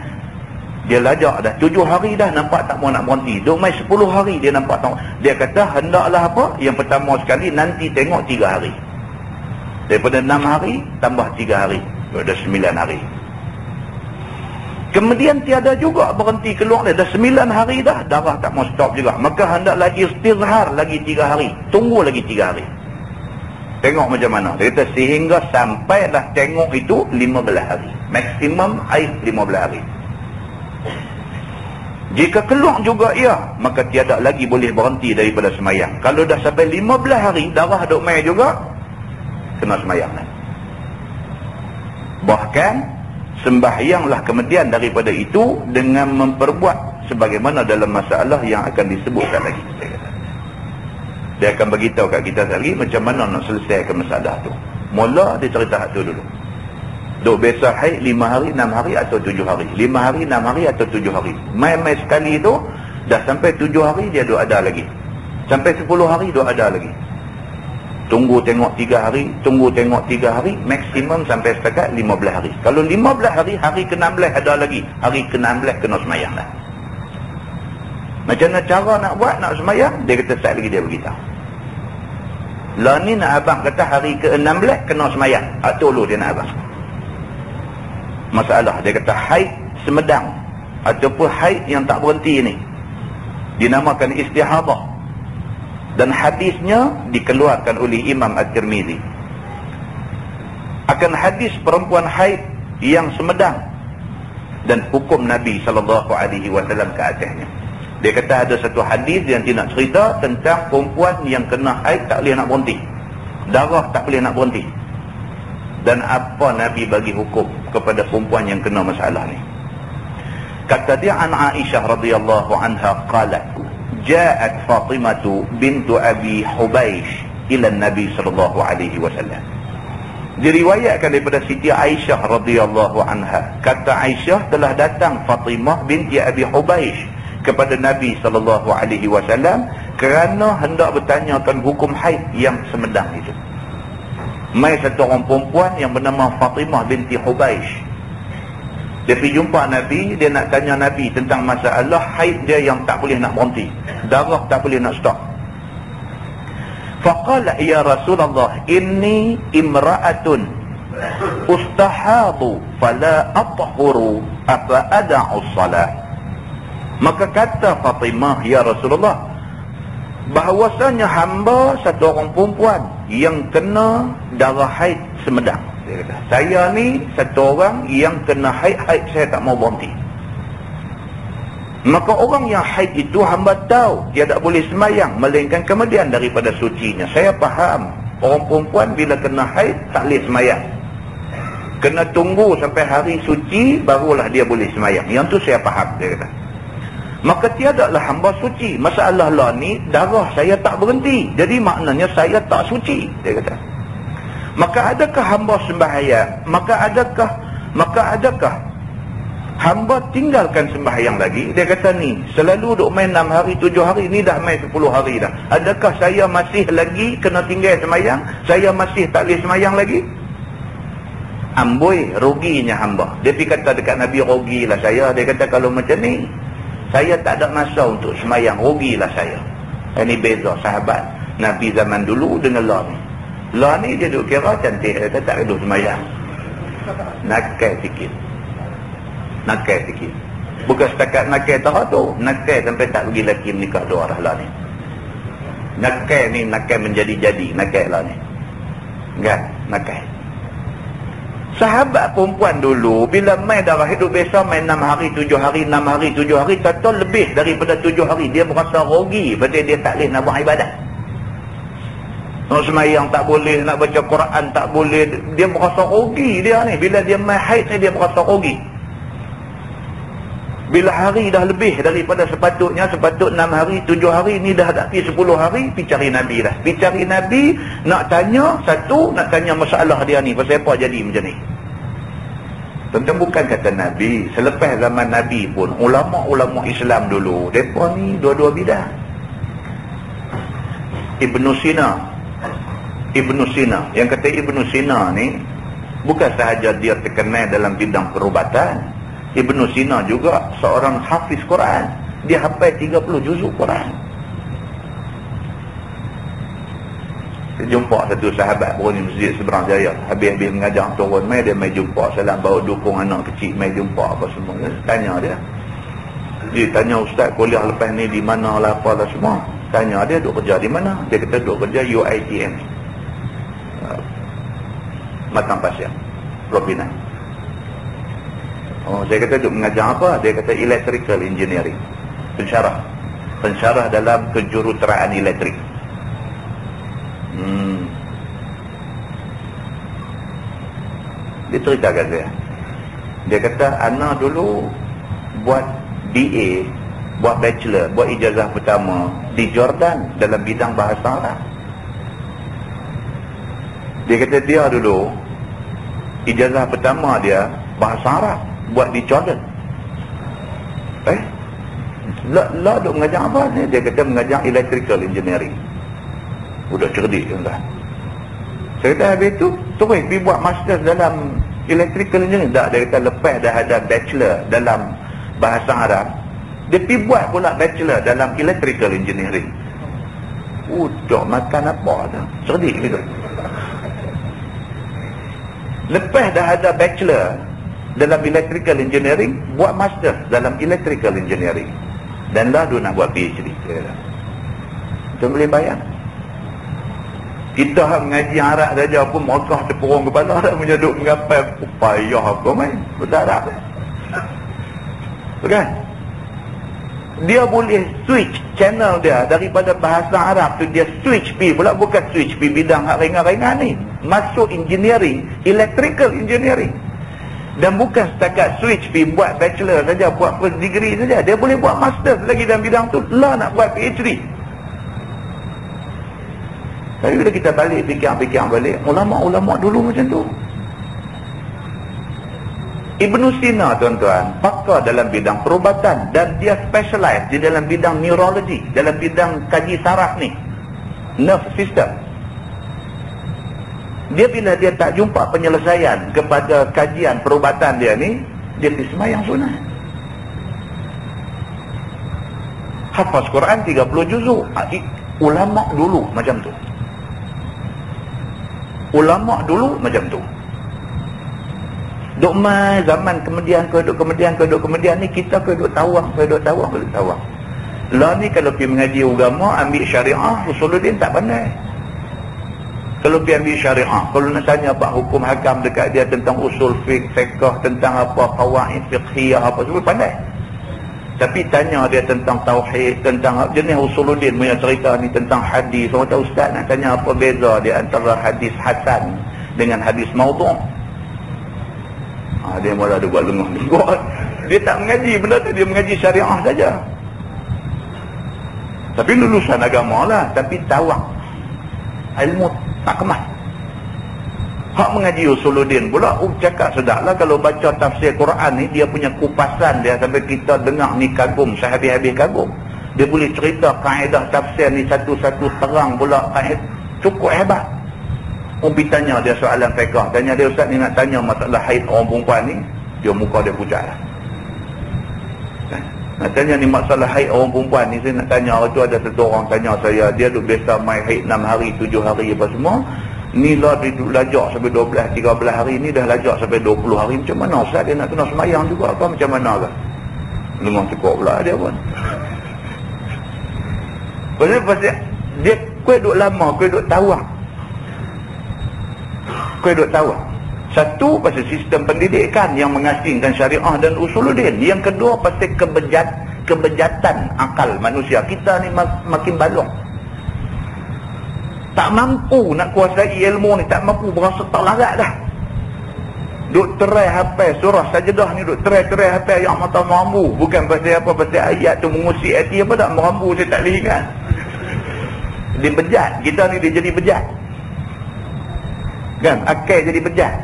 Dia lajak dah 7 hari dah nampak tak mau nak berhenti. Duk main 10 hari dia nampak tak. Dia kata hendaklah apa? Yang pertama sekali nanti tengok 3 hari. Daripada 6 hari tambah 3 hari. Dah 9 hari. Kemudian tiada juga berhenti keluar dia. Dah 9 hari dah. Darah tak mau stop juga. Maka hendaklah istizhar lagi 3 hari. Tunggu lagi 3 hari. Tengok macam mana. Dia kata sehingga sampailah tengok itu 15 hari. Maksimum haid 15 hari. Jika keluar juga ia, maka tiada lagi boleh berhenti daripada semayang. Kalau dah sampai 15 hari darah duk main juga, kena semayang. Bahkan sembahyanglah kemudian daripada itu dengan memperbuat sebagaimana dalam masalah yang akan disebutkan lagi. Dia akan beritahu kat kita lagi macam mana nak selesaikan masalah tu. Mula dia cerita tu dulu. Duk biasa haid 5 hari, 6 hari atau 7 hari. 5 hari, 6 hari atau 7 hari. Main-main sekali tu dah sampai 7 hari dia duk ada lagi. Sampai 10 hari duk ada lagi. Tunggu tengok 3 hari, tunggu tengok 3 hari, maksimum sampai setakat 15 hari. Kalau 15 hari, hari ke-16 ada lagi. Hari ke-16 kena semayang dah. Macam mana cara nak buat, nak semayang? Dia kata sekali lagi dia beritahu. Lah ni nak abang kata hari ke-16 kena semayang. Dulu dia nak abang. Masalah, dia kata haid semedang ataupun haid yang tak berhenti ni dinamakan istihadah. Dan hadisnya dikeluarkan oleh Imam At-Tirmizi. Akan hadis perempuan haid yang semedang dan hukum Nabi SAW ke atasnya. Dia kata ada satu hadis yang dia nak cerita tentang perempuan yang kena haid tak boleh nak berhenti. Darah tak boleh nak berhenti. Dan apa Nabi bagi hukum kepada perempuan yang kena masalah ni. Kata dia an Aisyah radhiyallahu anha qalat ja'at Fatimah bintu Abi Hubaish ila Nabi sallallahu alaihi wasallam. Diriwayatkan daripada Siti Aisyah radhiyallahu anha, kata Aisyah telah datang Fatimah binti Abi Hubaish kepada Nabi sallallahu alaihi wasallam kerana hendak bertanyakan hukum haid yang semedang itu. Mai satu orang perempuan yang bernama Fatimah binti Hubaish. Dia pergi jumpa Nabi, dia nak tanya Nabi tentang masalah haid dia yang tak boleh nak berhenti. Darah tak boleh nak stop. Faqala ya Rasulullah, inni imra'atun ustahadu fala athhuru afa ada'u salat. Maka kata Fatimah, ya Rasulullah, bahawasanya hamba satu orang perempuan yang kena darah haid semedang. Dia kata, saya ni satu orang yang kena haid saya tak mau berhenti. Maka orang yang haid itu hamba tahu dia tak boleh semayang melainkan kemudian daripada sucinya. Saya faham orang perempuan bila kena haid tak boleh semayang. Kena tunggu sampai hari suci barulah dia boleh semayang. Yang tu saya faham, dia kata. Maka tiadalah hamba suci. Masalah lah ni darah saya tak berhenti. Jadi maknanya saya tak suci, dia kata. Maka adakah hamba sembahyang? Maka adakah hamba tinggalkan sembahyang lagi? Dia kata ni selalu duk main 6 hari 7 hari, ni dah main 10 hari dah. Adakah saya masih lagi kena tinggal sembahyang? Saya masih tak boleh sembahyang lagi? Amboi, ruginya hamba. Dia pergi kata dekat Nabi, rugilah saya. Dia kata kalau macam ni saya tak ada masa untuk semayang, rugilah saya. Ini beza sahabat Nabi zaman dulu dengan lah ni. Lah ni dia duk kira cantik, dia tak duduk semayang. Nakal sikit. Bukan setakat nakal tahu tu. Nakal sampai tak pergi lelaki menikah dua arah lah ni. Nakal ni nakal menjadi-jadi. Nakal lah ni. Kan? Nakal. Sahabat perempuan dulu, bila main darah hidup biasa, main 6 hari, 7 hari, 6 hari, 7 hari, tak lebih daripada 7 hari. Dia merasa rugi, berarti dia tak boleh nak buat ibadat. Nak semayang tak boleh, nak baca Quran tak boleh. Dia merasa rugi dia ni. Bila dia main haid, dia merasa rugi. Bila hari dah lebih daripada sepatutnya, sepatut 6 hari, 7 hari, ni dah tak pergi 10 hari, pergi cari Nabi dah. Pergi cari Nabi, nak tanya satu, nak tanya masalah dia ni, pasal apa jadi macam ni. Tentu bukan kata Nabi. Selepas zaman Nabi pun, ulama-ulama Islam dulu, mereka ni dua-dua bidah. Ibnu Sina. Yang kata Ibnu Sina ni, bukan sahaja dia terkenal dalam bidang perubatan. Ibnu Sina juga seorang hafiz Quran. Dia hafal 30 juzuk Quran. Saya jumpa satu sahabat baru ni masjid Seberang Jaya. Habis-habis mengajar turun mai, dia mai jumpa salam, bawa dukung anak kecil mai jumpa apa semua. Tanya dia. Dia tanya, ustaz kuliah lepas ni di mana lah apalah semua. Tanya dia duk kerja di mana. Dia kata duk kerja UiTM. Matang Pasir, Pulau Pinang. Oh, saya kata duk mengajar apa? Dia kata electrical engineering. Pensyarah dalam kejuruteraan elektrik. Dia ceritakan saya. Dia kata anak dulu buat BA, buat bachelor, buat ijazah pertama di Jordan dalam bidang bahasa Arab. Dia kata dia dulu ijazah pertama dia bahasa Arab, buat di Jordan. Lah duk mengajar apa ni? Dia kata mengajar electrical engineering. Udah cerdik tuan-tuan. Saya kata habis tu terus pergi buat master dalam electrical engineering. Tak, dia kata lepas dah ada bachelor dalam bahasa Arab, dia pergi buat pula bachelor dalam electrical engineering. Udah makan apa dah? Cerdik gitu. Lepas dah ada bachelor dalam electrical engineering, buat master dalam electrical engineering. Dan lah dia nak buat PhD. Kita boleh bayang. Kita mengaji Arab saja pun mokah terpurung kepala dah punya duk menggapai payah apa main bahasa Arab. Bukan? Dia boleh switch channel dia daripada bahasa Arab tu, dia switch pi pula, bukan switch pi bidang hak ringan-ringan ni, masuk engineering, electrical engineering. Dan bukan setakat switch pi buat bachelor saja, buat first degree saja, dia boleh buat master lagi dalam bidang tu, lah nak buat PhD. Tapi bila kita balik fikir-fikir balik, ulama-ulama dulu macam tu. Ibnu Sina tuan-tuan, pakar dalam bidang perubatan, dan dia specialize di dalam bidang neurology, dalam bidang kaji saraf ni, nerve system. Dia bila dia tak jumpa penyelesaian kepada kajian perubatan dia ni, dia pergi sembahyang sunat. Hafaz Quran 30 juzuk. Ulama dulu macam tu. Ulama dulu macam tu. Duk mai zaman kemudian ni kita duk tawang. Lah ni kalau pergi mengaji agama, ambil syariah, Usuluddin tak pandai. Kalau pergi ambil syariah, kalau nak tanya apa hukum hakam dekat dia tentang usul fiqh, tentang apa qawaid fiqhiyah apa semua pandai. Tapi tanya dia tentang tauhid, tentang jenis Usuluddin punya cerita ni tentang hadis. Orang tahu ustaz nak tanya apa beza dia antara hadis hasan dengan hadis maudhu'. Dia mula ada buat lenguh. Dia tak mengaji benda tu, dia mengaji syariah saja. Tapi lulusan agama lah, tapi tawak. Ilmu tak kemas. Hak mengaji Usuluddin pula, cakap sedaplah kalau baca tafsir Quran ni, dia punya kupasan dia sampai kita dengar ni kagum, sehabis-habis kagum. Dia boleh cerita kaedah tafsir ni satu-satu terang pula, cukup hebat. Pergi tanya dia soalan fiqh, tanya dia ustaz ni nak tanya masalah haid orang perempuan ni, dia muka dia pucat lah. Nak tanya ni masalah haid orang perempuan ni, saya nak tanya, tu ada satu orang tanya saya, dia duk biasa main haid 6 hari, 7 hari apa semua. Ni lah dia duduk lajak sampai 12-13 hari ni, dah lajak sampai 20 hari. Macam mana ustaz dia nak kena semayang juga apa macam mana ke? Lemah tekuk pula dia pun. Pasal dia kuih duduk lama, kuih duduk tawak. Kuih duduk tawak. Satu, pasal sistem pendidikan yang mengasingkan syariah dan usuluddin. Yang kedua, pasal kebejatan akal manusia. Kita ni makin balong. Tak mampu nak kuasai ilmu ni, tak mampu, berasa tak larat dah. Duk terai hafal surah Sajdah ni, duk terai hafal yang mata mampu. Bukan pasal apa, pasal ayat tu mengusik hati apa tak mampu, saya tak boleh ingat. Dia bejat, kita ni dia jadi bejat. Kan, akal jadi bejat.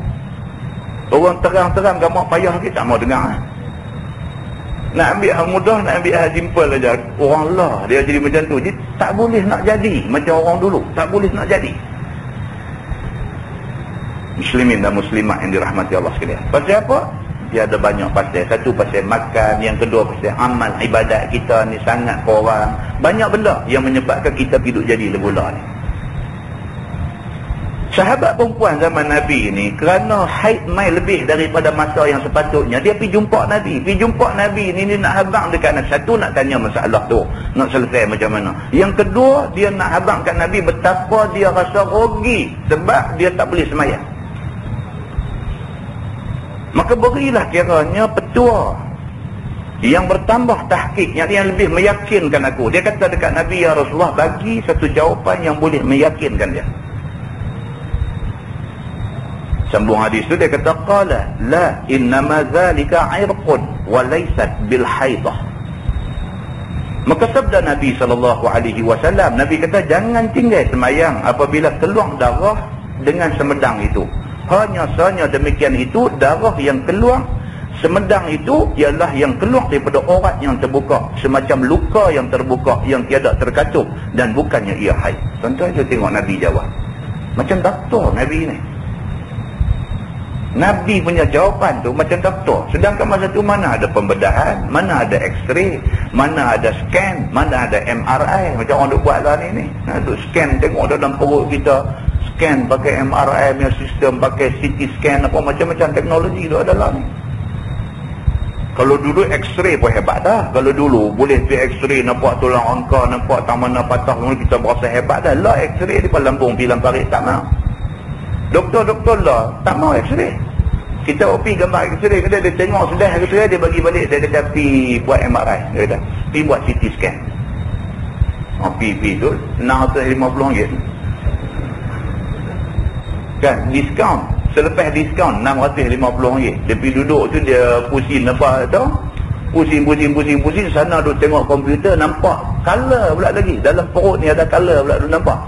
Orang terang-terang gamak payah kita tak mau dengar. Nak ambil hal mudah, nak ambil hal simple aja. Orang lah dia jadi macam tu. Dia tak boleh nak jadi macam orang dulu. Tak boleh nak jadi. Muslimin dan muslimat yang dirahmati Allah sekalian. Pasal apa? Dia ada banyak pasal. Satu pasal makan, yang kedua pasal amal ibadat kita ni sangat kurang. Banyak benda yang menyebabkan kita hidup jadi lebula ni. Sahabat perempuan zaman Nabi ni kerana haid mai lebih daripada masa yang sepatutnya, dia pergi jumpa Nabi. Pergi jumpa Nabi ni dia nak habang dekat Nabi. Satu, nak tanya masalah tu, nak selesai macam mana. Yang kedua, dia nak habang kat Nabi betapa dia rasa rugi sebab dia tak boleh semayang. Maka berilah kiranya petua yang bertambah tahqiq, yang lebih meyakinkan aku. Dia kata dekat Nabi, ya Rasulullah, bagi satu jawapan yang boleh meyakinkan dia. Sambung hadis tu dia kata, qala la innama zalika irqun wa laysat bil haidah. Maka sabda Nabi SAW, Nabi kata jangan tinggal semayang apabila keluar darah dengan semedang itu. Hanya sahaja demikian itu, darah yang keluar semedang itu ialah yang keluar daripada aurat yang terbuka, semacam luka yang terbuka yang tiada terkatup, dan bukannya ia haid. Tuan-tuan kita tengok Nabi jawab macam doktor. Nabi ni, Nabi punya jawapan tu macam doktor. Sedangkan masa tu mana ada pembedahan, mana ada x-ray, mana ada scan, mana ada MRI. Macam orang duk buat lah ni. Duk scan tengok dalam perut kita, scan pakai MRI punya sistem, pakai CT scan, apa macam-macam teknologi tu ada lah ni. Kalau dulu x-ray pun hebat dah. Kalau dulu boleh pergi x-ray, nampak tulang angka, nampak tak mana patah, kita berasa hebat dah. Lah x-ray di lambung, pilang parit tak mau. Doktor-doktor lah tak mau x-ray. Kita pergi gambar x-ray, dia tengok sudah x-ray, dia bagi balik. Dia kata pergi buat MRI, dia kata pergi buat CT scan. Pergi tu RM650 kan, diskaun. Selepas diskaun RM650. Dia pergi duduk tu, dia pusing apa tu, pusing. Sana duduk tengok komputer, nampak color pula lagi. Dalam perut ni ada color pula tu, nampak.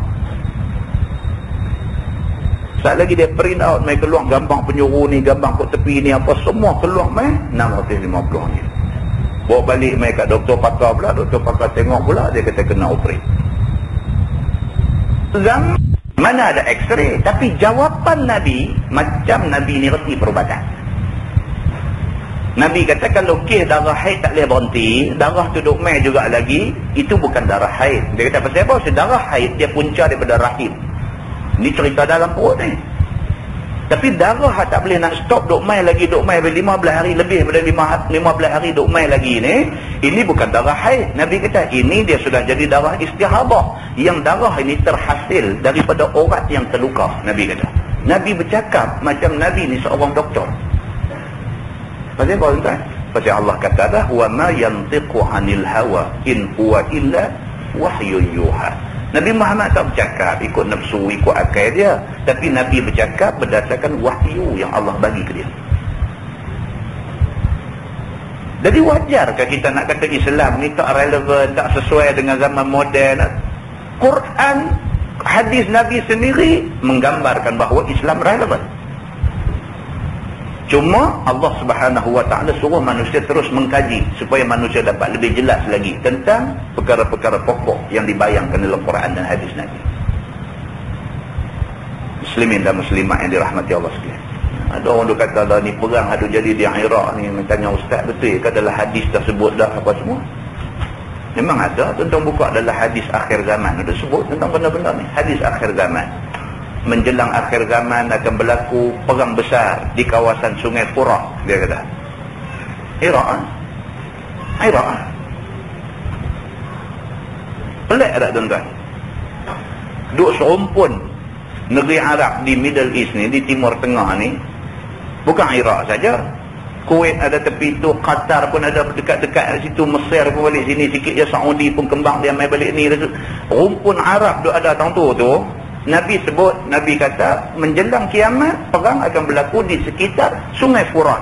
Saat lagi dia print out, mai keluar gambar penyuruh ni, gambar kat tepi ni, apa semua keluar mai RM650. Bawa balik mai kat doktor pakar pula, doktor pakar tengok pula, dia kata kena operate. Zaman mana ada x-ray, tapi jawapan Nabi macam Nabi ni reti perubatan. Nabi kata kalau kes darah haid tak boleh berhenti, darah tu duk mai juga lagi, itu bukan darah haid. Dia kata pasal apa? Sebab darah haid dia punca daripada rahim. Ni cerita dalam perut ni. Tapi darah tak boleh nak stop, duk mai lagi 15 hari lebih daripada 15 hari duk mai lagi ni. Ini bukan darah haid. Nabi kata ini dia sudah jadi darah istihadah. Yang darah ini terhasil daripada aurat yang terluka. Nabi kata. Nabi bercakap macam Nabi ni seorang doktor. Pasal apa tuan? Pasal Allah kata dah, wa ma yantiqu 'anil hawa in huwa illa wahyun yuha. Nabi Muhammad tak bercakap ikut nafsu, ikut akal dia. Tapi Nabi bercakap berdasarkan wahyu yang Allah bagi ke dia. Jadi wajarkah kita nak kata Islam ni tak relevan, tak sesuai dengan zaman moden? Quran, hadis Nabi sendiri menggambarkan bahawa Islam relevan. Cuma Allah Subhanahu Wa Taala suruh manusia terus mengkaji supaya manusia dapat lebih jelas lagi tentang perkara-perkara pokok yang dibayangkan dalam Quran dan hadis Nabi. Muslimin dan muslimat yang dirahmati Allah sekalian. Ada orang tu kata dah ni perang ada jadi di Iraq ni, tanya ustaz betul ke adalah hadis tersebut dah apa semua? Memang ada, tuan-tuan buka adalah hadis akhir zaman ada sebut tentang benda-benda ni. Hadis akhir zaman. Menjelang akhir zaman akan berlaku perang besar di kawasan Sungai Furat, dia kata. Iraq. Hairak. Pelik tak tuan-tuan? Duk serumpun negeri Arab di Middle East ni, di Timur Tengah ni, bukan Iraq saja. Kuwait ada tepi tu, Qatar pun ada dekat-dekat situ, Mesir pun balik sini sikit je, Saudi pun kembang dia mai balik ni. Rumpun Arab duk ada tang tu. Nabi sebut, Nabi kata menjelang kiamat perang akan berlaku di sekitar Sungai Furat.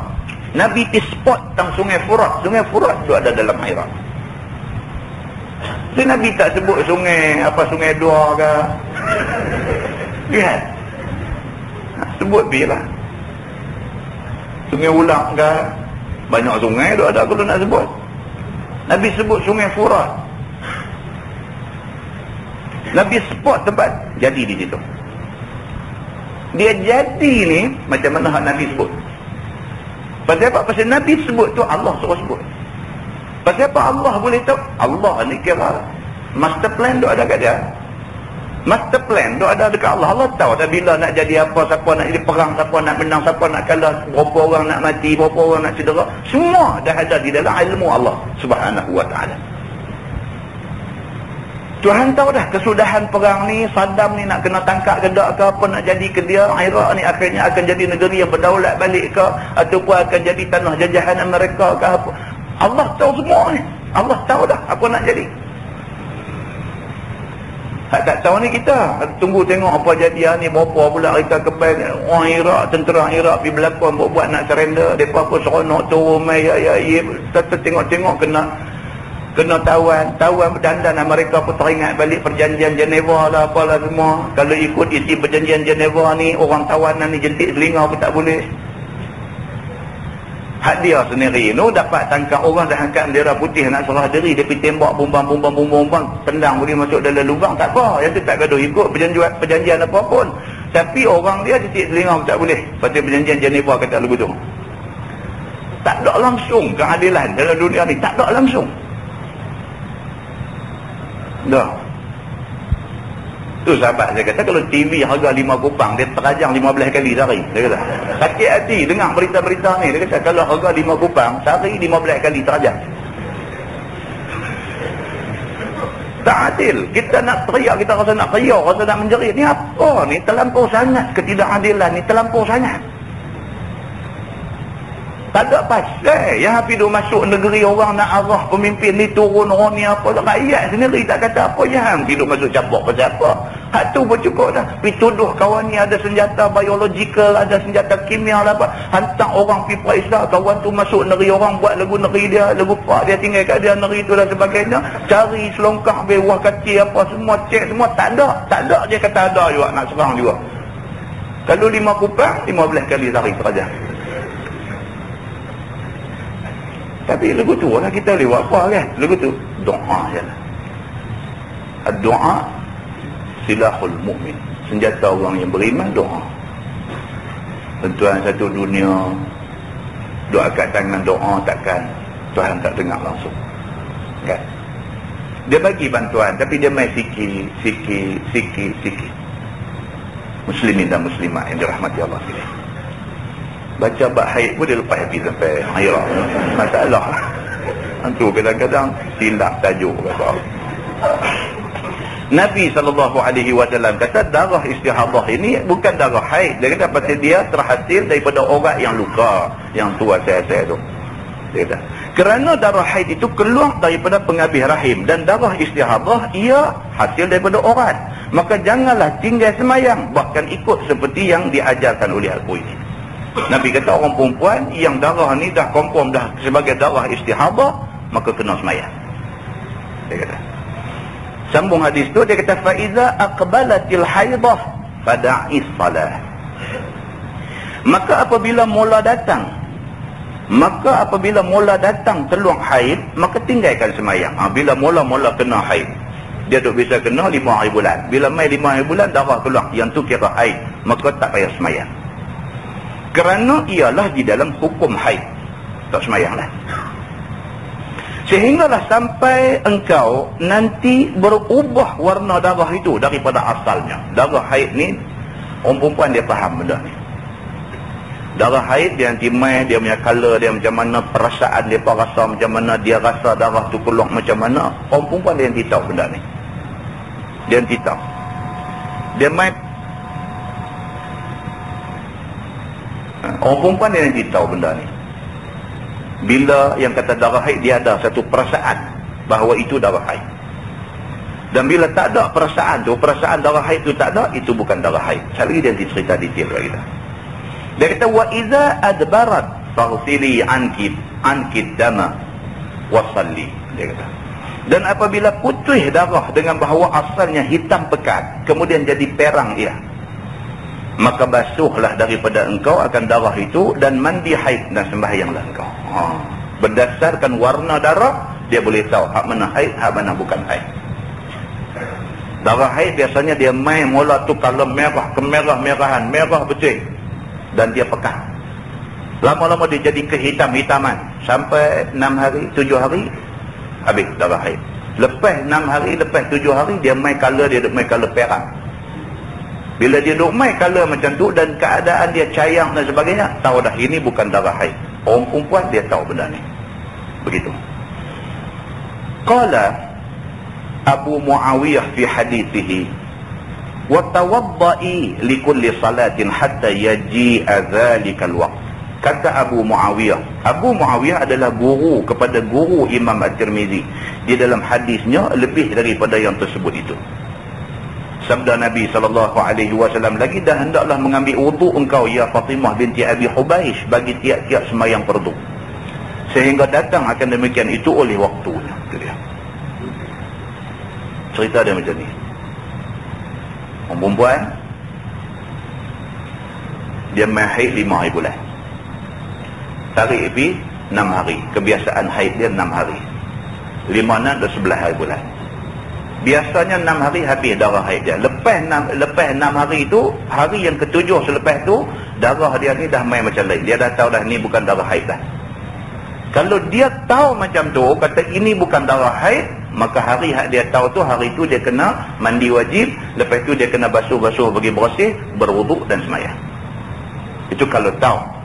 Nabi di spot tang Sungai Furat. Sungai Furat duk ada dalam Iraq. So, Nabi tak sebut sungai Sungai Dua ke. Lihat. Sebut biarlah. Sungai Ulang ke. Banyak sungai tu ada kalau nak sebut. Nabi sebut Sungai Furat. Nabi spot tempat jadi di situ. Dia jadi ni macam mana hak Nabi sebut. Pasal apa? Pasal Nabi sebut tu Allah suruh sebut. Pasal apa Allah boleh tahu? Allah ni kira master plan tu ada kat dia. Master plan tu ada dekat Allah. Allah tahu dah bila nak jadi apa, siapa nak jadi perang, siapa nak menang, siapa nak kalah, berapa orang nak mati, berapa orang nak cedera. Semua dah ada di dalam ilmu Allah Subhanahu wa ta'ala. Tuhan tahu dah kesudahan perang ni, Saddam ni nak kena tangkap ke tak ke, apa nak jadi ke dia, Iraq ni akhirnya akan jadi negeri yang berdaulat balik ke, ataupun akan jadi tanah jajahan Amerika ke apa. Allah tahu semua ni. Allah tahu dah apa nak jadi. Hak tak tahu ni kita tunggu tengok apa jadian ni, berapa pula kereta kebal orang Iraq, tentera Iraq pergi berlakon buat nak surrender, depa pun seronok turun mai tengok-tengok kena tawan berdandan. Mereka pun teringat balik perjanjian Geneva lah apalah semua. Kalau ikut isi perjanjian Geneva ni, orang tawanan ni jentik telinga pun tak boleh. Hak dia sendiri tu dapat tangkap orang dah angkat bendera putih nak serah diri, dia pergi tembak bumbang, tendang boleh masuk dalam lubang, tak apa. Yang tu tak gaduh ikut perjanjian apa pun. Tapi orang dia jentik telinga pun tak boleh. Pasal perjanjian Geneva kata lagu tu. Tak ada langsung keadilan dalam dunia ni, tak ada langsung. Dah. Tu sahabat saya kata kalau TV harga 5 kupang dia terajang 15 kali sehari. Dia kata sakit hati dengar berita-berita ni. Dia kata kalau harga 5 kupang sehari 15 kali terajang. Tak adil. Kita nak teriak, kita rasa nak teriak, rasa nak menjerit. Ni apa ni? Terlampau sangat ketidakadilan ni, terlampau sangat. Tak ada pasal yang habis dia masuk negeri orang nak arah pemimpin ni turun orang ni apa. Rakyat sendiri tak kata apa, yang habis dia masuk cabuk pasal apa. Hak tu pun cukup dah. Pergi tuduh kawan ni ada senjata biological, ada senjata kimia lah apa. Hantar orang pergi periksa kawan tu masuk negeri orang, buat lagu negeri dia, lagu pak dia, tinggal kat dia negeri tu dan sebagainya. Cari selongkang bewah kacil apa semua, cek semua, tak ada. Dia kata ada juga, nak serang juga. Kalau 5 kupang 15 kali sehari saja. Tapi lagu tu lah kita boleh buat apa kan? Lagu tu doa je lah. Doa silahul mu'min. Senjata orang yang beriman, doa. Tuan satu dunia doa kat tangan doa, takkan Tuhan tak dengar langsung kan? Dia bagi bantuan tapi dia main sikit. Muslimin dan muslimat yang dirahmati Allah sekalian. Baca bab haid pun dia lepas habis sampai akhirah. Masalah. Itu kadang-kadang silap tajuk kata. Nabi SAW kata darah istihadah ini bukan darah haid. Dia kata pasal dia terhasil daripada orang yang luka, yang tua saya tu. Dia kata kerana darah haid itu keluar daripada penghabis rahim dan darah istihadah ia hasil daripada orat, maka janganlah tinggal semayang bahkan ikut seperti yang diajarkan oleh Al-Quran. Nabi kata orang perempuan yang darah ni dah confirm dah sebagai darah istihadah, maka kena semayang. Dia kata. Sambung hadis tu dia kata fa iza aqbalatil haidah fada'is salah. Maka apabila mula datang telung haid, maka tinggalkan semayang. Bila mula kena haid, dia duk bisa kena 5 hari bulan. Bila mai 5 hari bulan darah keluar, yang tu kira haid, maka tak payah semayang. Kerana ialah di dalam hukum haid, tak semayanglah. Sehinggalah sampai engkau nanti berubah warna darah itu daripada asalnya. Darah haid ni orang perempuan dia faham benda ni. Darah haid dia nanti mai, dia punya color dia macam mana, perasaan dia rasa macam mana, dia rasa darah tu keluar macam mana. Orang perempuan dia nanti tahu benda ni. Dia nanti tahu. Dia mai, orang perempuan dia nanti tahu benda ni. Bila yang kata darah haid, dia ada satu perasaan bahawa itu darah haid. Dan bila tak ada perasaan tu, perasaan darah haid tu tak ada, itu bukan darah haid. Sekali dia nanti cerita detail bagi kita. Dia kata, wa iza adbarat faghsili anki dama wasalli. Dia kata. Dan apabila putih darah dengan bahawa asalnya hitam pekat, kemudian jadi perang ia, maka basuhlah daripada engkau akan darah itu dan mandi haid dan sembahyanglah engkau. Berdasarkan warna darah, dia boleh tahu hak mana haid, hak mana bukan haid. Darah haid biasanya dia main mula tu kalau merah, kemerah-merahan, merah betul. Dan dia pekat. Lama-lama dia jadi kehitam-hitaman. Sampai 6 hari, 7 hari, habis darah haid. Lepas 6 hari, lepas 7 hari, dia main color, dia main color perang. Bila dia duk main color macam tu dan keadaan dia cayang dan sebagainya, tahu dah ini bukan darah haid. Orang perempuan dia tahu benda ni. Begitu. Qala Abu Muawiyah fi hadithihi wa tawadda'i likulli salatin hatta yaji'a dhalikal waqt. Kata Abu Muawiyah. Abu Muawiyah adalah guru kepada guru Imam At-Tirmizi. Di dalam hadisnya lebih daripada yang tersebut itu. Sabda Nabi SAW lagi, dan hendaklah mengambil wuduk engkau ya Fatimah binti Abi Hubaish bagi tiap-tiap semayang fardu, sehingga datang akan demikian itu oleh waktunya. Itu dia. Cerita dia macam ni. Orang perempuan dia main haid 5 hari bulan, tarik pergi 6 hari. Kebiasaan haid dia 6 hari. 5 dan 11 hari bulan. Biasanya 6 hari habis darah haid dia. Lepas 6 hari itu, hari yang ke-7 selepas tu, darah dia ni dah main macam lain. Dia dah tahu dah ni bukan darah haid dah. Kalau dia tahu macam tu, kata ini bukan darah haid, maka hari dia tahu tu, hari tu dia kena mandi wajib, lepas tu dia kena basuh-basuh bagi bersih, berwuduk dan semayang. Itu kalau tahu.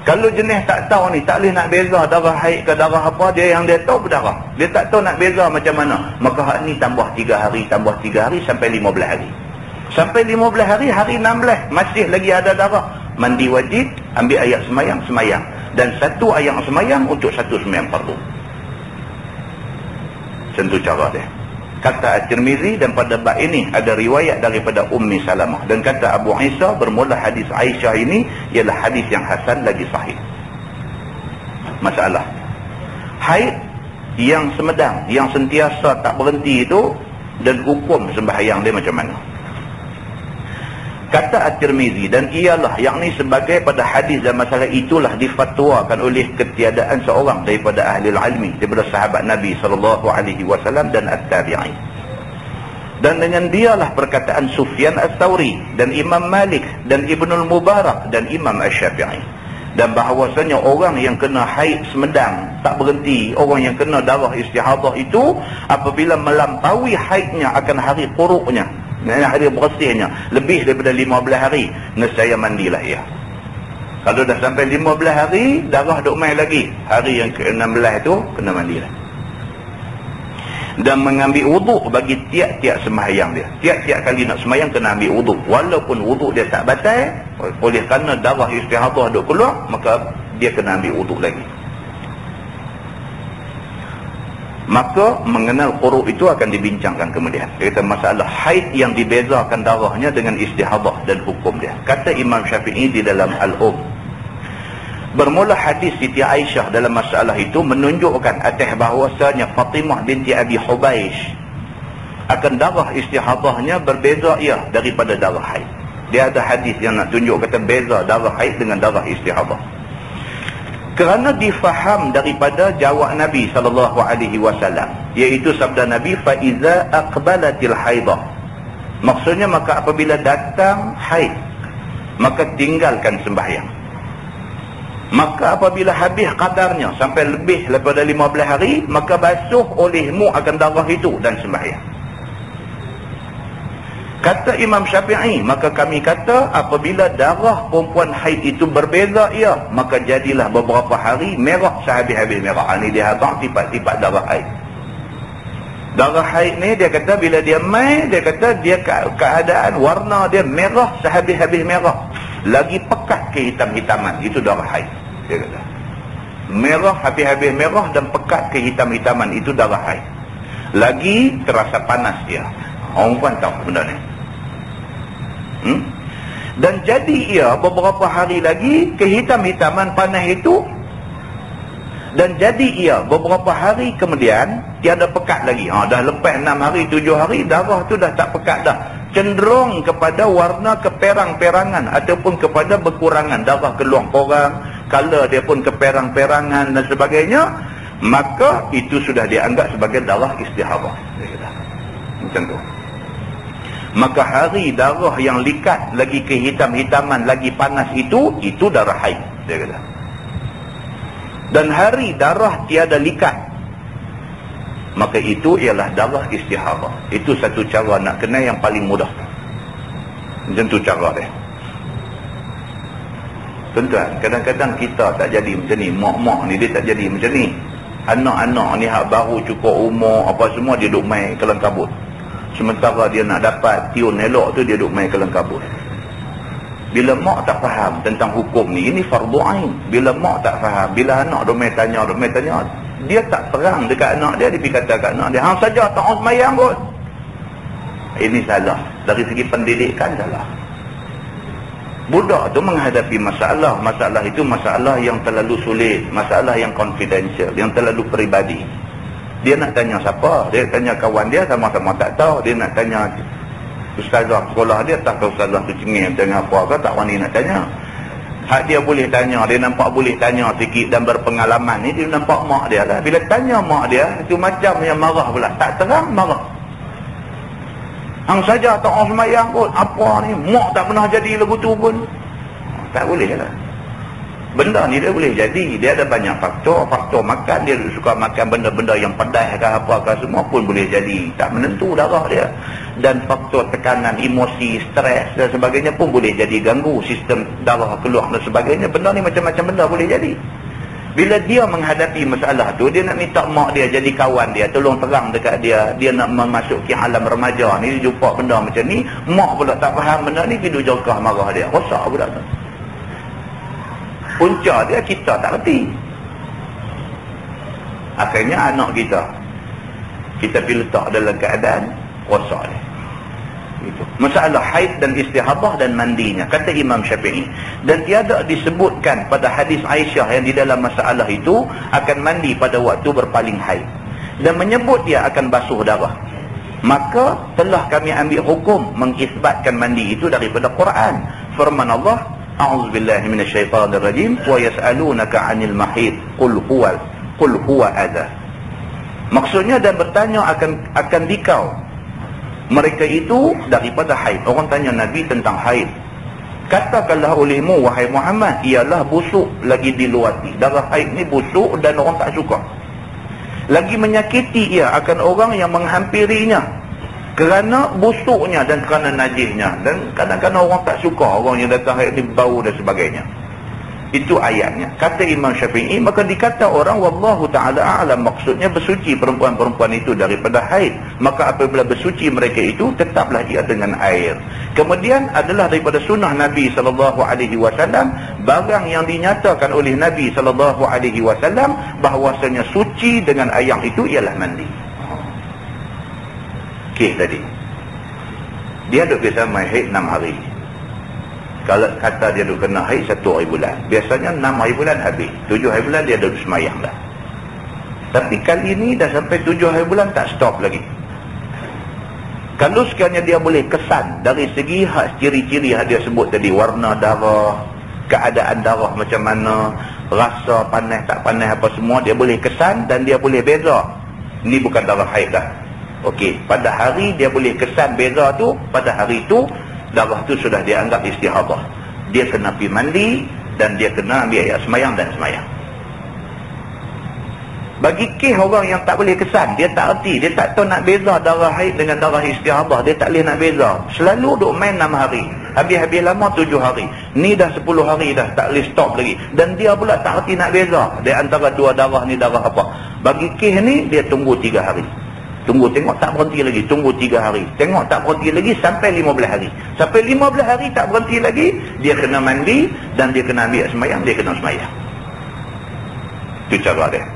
Kalau jenis tak tahu ni, tak boleh nak beza darah haid ke darah apa, dia yang dia tahu berdarah. Dia tak tahu nak beza macam mana. Maka hak ni tambah 3 hari, tambah 3 hari sampai 15 hari. Sampai 15 hari, hari 16 masih lagi ada darah. Mandi wajib, ambil ayat semayang, semayang. Dan 1 ayat semayang untuk 1 semayang fardu. Tentu cara dia. Kata At-Tirmizi, dan pada bab ini ada riwayat daripada Ummi Salamah. Dan kata Abu Isa, bermula hadis Aisyah ini ialah hadis yang hasan lagi sahih. Masalah haid yang semedang, yang sentiasa tak berhenti itu, dan hukum sembahyang dia macam mana. Kata At-Tirmizi, dan ialah yakni sebagai pada hadis dan masalah itulah difatwakan oleh ketiadaan seorang daripada ahli ilmi daripada sahabat Nabi SAW dan At-Tabi'in. Dan dengan dialah perkataan Sufyan Ats-Tsauri dan Imam Malik dan Ibnul Mubarak dan Imam Asy-Syafi'i. Dan bahawasanya orang yang kena haid semedang tak berhenti, orang yang kena darah istihadah itu, apabila melampaui haidnya akan hari quruknya, hari bersihnya lebih daripada 15 hari, nescaya mandilah ia. Kalau dah sampai 15 hari darah duk main lagi, hari yang ke-16 itu kena mandilah. Dan mengambil wuduk bagi tiap-tiap sembahyang dia. Tiap-tiap kali nak sembahyang kena ambil wuduk. Walaupun wuduk dia tak batal, oleh kerana darah istihadah duk keluar, maka dia kena ambil wuduk lagi. Maka mengenal quruk itu akan dibincangkan kemudian. Dia kata masalah haid yang dibezakan darahnya dengan istihadah dan hukum dia. Kata Imam Syafi'i di dalam Al-Um, bermula hadis Siti Aisyah dalam masalah itu menunjukkan atas bahawasanya Fatimah binti Abi Hubaish akan darah istihadahnya berbeza ia daripada darah haid. Dia ada hadis yang nak tunjuk kata beza darah haid dengan darah istihadah. Kerana difaham daripada jawab Nabi SAW, iaitu sabda Nabi, fa iza aqbalatil haidah, maksudnya maka apabila datang haid maka tinggalkan sembahyang. Maka apabila habis qadarnya sampai lebih daripada 15 hari, maka basuh olehmu akan darah itu dan sembahyang. Kata Imam Syafi'i, maka kami kata apabila darah perempuan haid itu berbeza maka jadilah beberapa hari merah sehabis-habis merah. Ini dia abang tipat-tipat darah haid. Darah haid ni dia kata bila dia mai, dia kata dia keadaan warna dia merah sehabis-habis merah. Lagi pekat kehitam-hitaman. Itu darah haid. Dia kata merah habis-habis merah dan pekat kehitam-hitaman. Itu darah haid. Lagi terasa panas dia. Orang pun tahu benda ni. Dan jadi beberapa hari lagi kehitam-hitaman panas itu, dan jadi beberapa hari kemudian tiada pekat lagi. Dah lepas 6 hari 7 hari darah tu dah tak pekat dah, cenderung kepada warna keperang-perangan ataupun kepada berkurangan, darah keluar korang, color dia pun keperang-perangan dan sebagainya, maka itu sudah dianggap sebagai darah istihadah. Macam tu. Maka hari darah yang likat lagi kehitam-hitaman lagi panas itu darah haid, dia kata. Dan hari darah tiada likat, maka itu ialah darah istihadah. Itu satu cara nak kenal yang paling mudah. Macam tu cara dia. Tuan-tuan, kadang-kadang kita tak jadi macam ni. Mak-mak ni dia tak jadi macam ni. Anak-anak ni hak baru cukup umur apa semua dia duk main kelang kabut. Sementara dia nak dapat tiun elok tu dia duk main kelang kabut. Bila mak tak faham tentang hukum ni, ini fardu ain. Bila mak tak faham, bila anak duk main tanya, dia tak terang dekat anak dia, dia pergi kata kat anak dia, hang saja tak usah sembahyang pun. Ini salah. Dari segi pendidikan salah. Budak tu menghadapi masalah itu masalah yang terlalu sulit, masalah yang confidential, yang terlalu peribadi. Dia nak tanya siapa? Dia tanya kawan dia, sama-sama tak tahu. Dia nak tanya ustazah sekolah dia, tak tahu ustazah tu cengeng tanya apa ke, tak wani nak tanya. Hak dia boleh tanya, dia nampak boleh tanya sikit dan berpengalaman ni, dia nampak mak dia lah. Bila tanya mak dia, itu macam yang marah pula. Tak terang, marah. Hang saja tak orang semayang pun. Apa ni? Mak tak pernah jadi lagu tu pun. Tak boleh lah. Benda ni dia boleh jadi. Dia ada banyak faktor. Faktor makan, dia suka makan benda-benda yang pedas ke apa ke semua pun boleh jadi. Tak menentu darah dia. Dan faktor tekanan, emosi, stres dan sebagainya pun boleh jadi ganggu sistem darah keluar dan sebagainya. Benda ni macam-macam benda boleh jadi. Bila dia menghadapi masalah tu, dia nak minta mak dia jadi kawan dia, tolong terang dekat dia. Dia nak memasuki alam remaja ni, dia jumpa benda macam ni, mak pula tak faham benda ni, pergi jogah marah dia. Rosak pula tu. Punca dia kita tak reti. Akhirnya anak kita pergi letak dalam keadaan rosak dia. Itu. Masalah haid dan istihadah dan mandinya, kata Imam Syafi'i, dan tiada disebutkan pada hadis Aisyah yang di dalam masalah itu akan mandi pada waktu berpaling haid, dan menyebut dia akan basuh darah. Maka telah kami ambil hukum mengisbatkan mandi itu daripada Quran. Firman Allah, a'udzubillahi minasyaitanirrajim, wa yas'alunaka 'anil mahid qul huwa adha. Maksudnya, dan bertanya akan dikau mereka itu daripada haid. Orang tanya Nabi tentang haid. Katakanlah olehmu wahai Muhammad, ialah busuk lagi diluati. Darah haid ni busuk dan orang tak suka. Lagi menyakiti ia akan orang yang menghampirinya kerana busuknya dan kerana najisnya. Dan kadang-kadang orang tak suka orang yang datang haid ni bau dan sebagainya. Itu ayatnya. Kata Imam Syafi'i, maka dikata orang wallahu ta'ala a'lam, maksudnya bersuci perempuan-perempuan itu daripada haid. Maka apabila bersuci mereka itu, tetaplah ia dengan air. Kemudian adalah daripada sunnah Nabi SAW, barang yang dinyatakan oleh Nabi SAW bahwasanya suci dengan air itu ialah mandi. Okey tadi. Dia duduk biasa main haid 6 hari. Kalau kata dia duduk kena haid 1 hari bulan, biasanya 6 hari bulan habis, 7 hari bulan dia duduk semayang dah. Tapi kali ni dah sampai 7 hari bulan tak stop lagi. Kalau sekiranya dia boleh kesan dari segi ciri-ciri yang dia sebut tadi, warna darah, keadaan darah macam mana, rasa panas tak panas apa semua, dia boleh kesan dan dia boleh beza. Ni bukan darah haid dah. Okey, pada hari dia boleh kesan beza tu, pada hari tu darah tu sudah dianggap istihadah. Dia kena pergi mandi dan dia kena ambil ayat semayang dan semayang. Bagi kes orang yang tak boleh kesan, dia tak erti, dia tak tahu nak beza darah haid dengan darah istihadah, dia tak boleh nak beza. Selalu duk main 6 hari. Habis-habis lama 7 hari. Ni dah 10 hari dah, tak boleh stop lagi. Dan dia pula tak erti nak beza di antara dua darah ni darah apa. Bagi kes ni, dia tunggu 3 hari. Tunggu, tengok tak berhenti lagi, tunggu 3 hari. Tengok tak berhenti lagi sampai 15 hari. Sampai 15 hari tak berhenti lagi, dia kena mandi dan dia kena ambil semayang, dia kena semayang. Itu cara dia.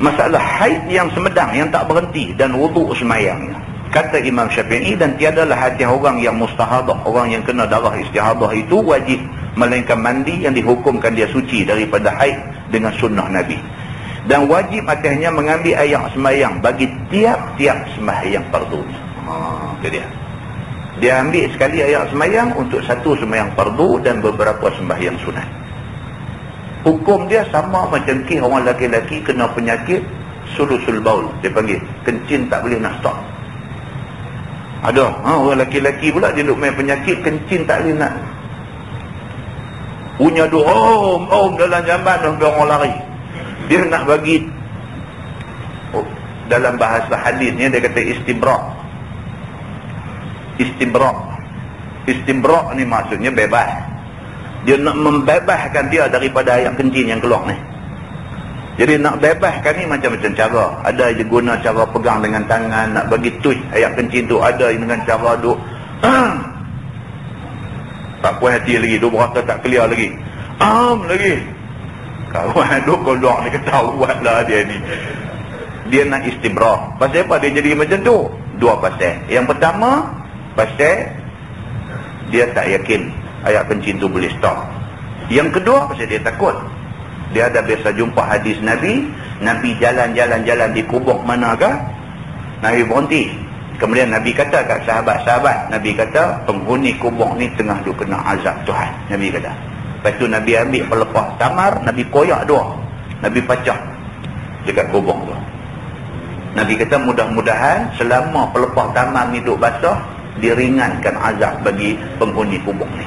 Masalah haid yang semedang, yang tak berhenti dan wuduk semayangnya. Kata Imam Syafi'i, dan tiadalah hati orang yang mustahadah, orang yang kena darah istihadah itu wajib, melainkan mandi yang dihukumkan dia suci daripada haid dengan sunnah Nabi. Dan wajib atasnya mengambil air semayang bagi tiap-tiap semayang fardu. Itu dia. Dia ambil sekali air semayang untuk satu semayang fardu dan beberapa sembahyang sunat. Hukum dia sama macam kes orang lelaki-lelaki kena penyakit sulusul baul, dia panggil kencing tak boleh nak stop. Ada orang lelaki-lelaki pula dia duk main penyakit kencing tak boleh nak, punya doa om dalam jamban sampai orang lari. Dia nak bagi dalam bahasa hadis ni dia kata istibrak. Istibrak ni maksudnya bebas. Dia nak membebaskan dia daripada air kencing yang keluar ni. Jadi nak bebaskan ni macam-macam cara. Ada je guna cara pegang dengan tangan, nak bagi tuj air kencing tu. Ada dengan cara duk tak puas hati lagi, duk berasa tak clear lagi, lagi. Kawan duk keluar ni ketahuan lah dia ni. Dia nak istibrak. Pasal apa dia jadi macam tu? 2 pasal. Yang pertama, pasal dia tak yakin air kencing tu boleh stop. Yang kedua, pasal dia takut. Dia ada biasa jumpa hadis Nabi jalan-jalan di kubur manakah, Nabi berhenti. Kemudian Nabi kata kat sahabat-sahabat, Nabi kata penghuni kubur ni tengah duk kena azab Tuhan, Nabi kata. Lepas tu Nabi ambil pelepah tamar, Nabi koyak 2, Nabi pecah dekat kubur tu. Nabi kata mudah-mudahan selama pelepah tamar ni duk basah, diringankan azab bagi penghuni kubur ni.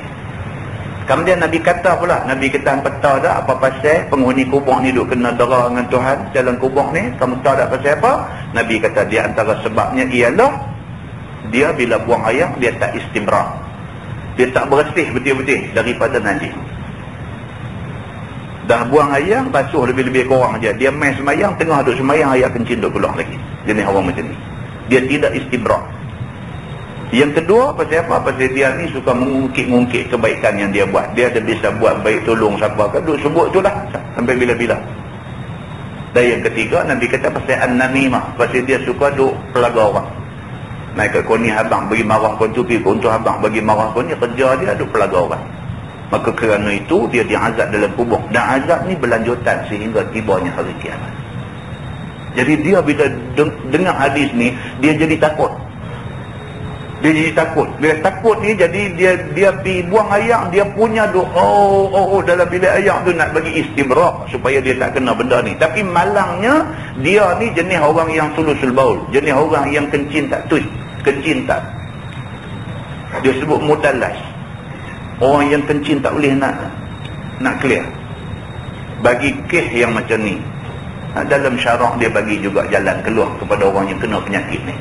Kemudian Nabi kata pula, Nabi kata hampa tahu tak apa pasal penghuni kubur ni duk kena dera dengan Tuhan dalam kubur ni? Kamu tahu tak pasal apa? Nabi kata di antara sebabnya ialah dia bila buang air dia tak istimrar. Dia tak bersih betul-betul daripada najis. Dah buang air basuh lebih-lebih kurang je. Dia main semayang, tengah duk semayang air kencing duk keluar lagi. Jenis orang macam ni. Dia tidak istimrar. Yang kedua, pasal apa? Pasal dia ni suka mengungkit-ungkit kebaikan yang dia buat. Dia ada bisa buat baik, tolong siapa kan, duk sebut tu lah sampai bila-bila. Dan yang ketiga, Nabi kata pasal an-namimah. Pasal dia suka duk pelaga orang. Naik kat kau ni abang bagi marah kau tu, pergi untuk abang bagi marah kau ni, kerja dia duk pelaga orang. Maka kerana itu dia diazab dalam kubur. Dan azab ni berlanjutan sehingga tibanya hari kiamat. Jadi dia bila dengar hadis ni, dia jadi takut. Dia jadi takut. Bila takut ni jadi dia pergi buang air, dia punya doa dalam bilik air tu nak bagi istibrak supaya dia tak kena benda ni. Tapi malangnya dia ni jenis orang yang sulusul baul, jenis orang yang kencing tak tuj, kencing tak. Dia sebut mudallas. Orang yang kencing tak boleh nak clear. Bagi kes yang macam ni, dalam syarak dia bagi juga jalan keluar kepada orang yang kena penyakit ni.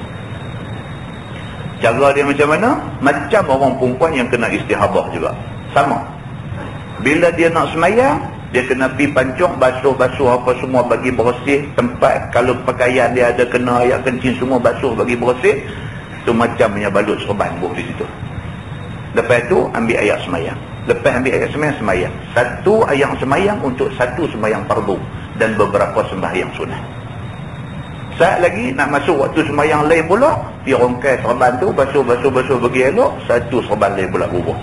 Cara dia macam mana? Macam orang perempuan yang kena istihadah juga. Sama. Bila dia nak semayang, dia kena pergi pancung, basuh-basuh apa semua bagi bersih tempat. Kalau pakaian dia ada kena air kencing semua basuh bagi bersih. Tu macam punya balut serban buh di situ. Lepas tu ambil air semayang. Lepas ambil air semayang, semayang. Satu air semayang untuk satu semayang fardu dan beberapa sembahyang sunat. Saat lagi nak masuk waktu sembahyang lain pula, dia rongkai serban tu, basuh bagi elok, satu serban lain pula bubuh.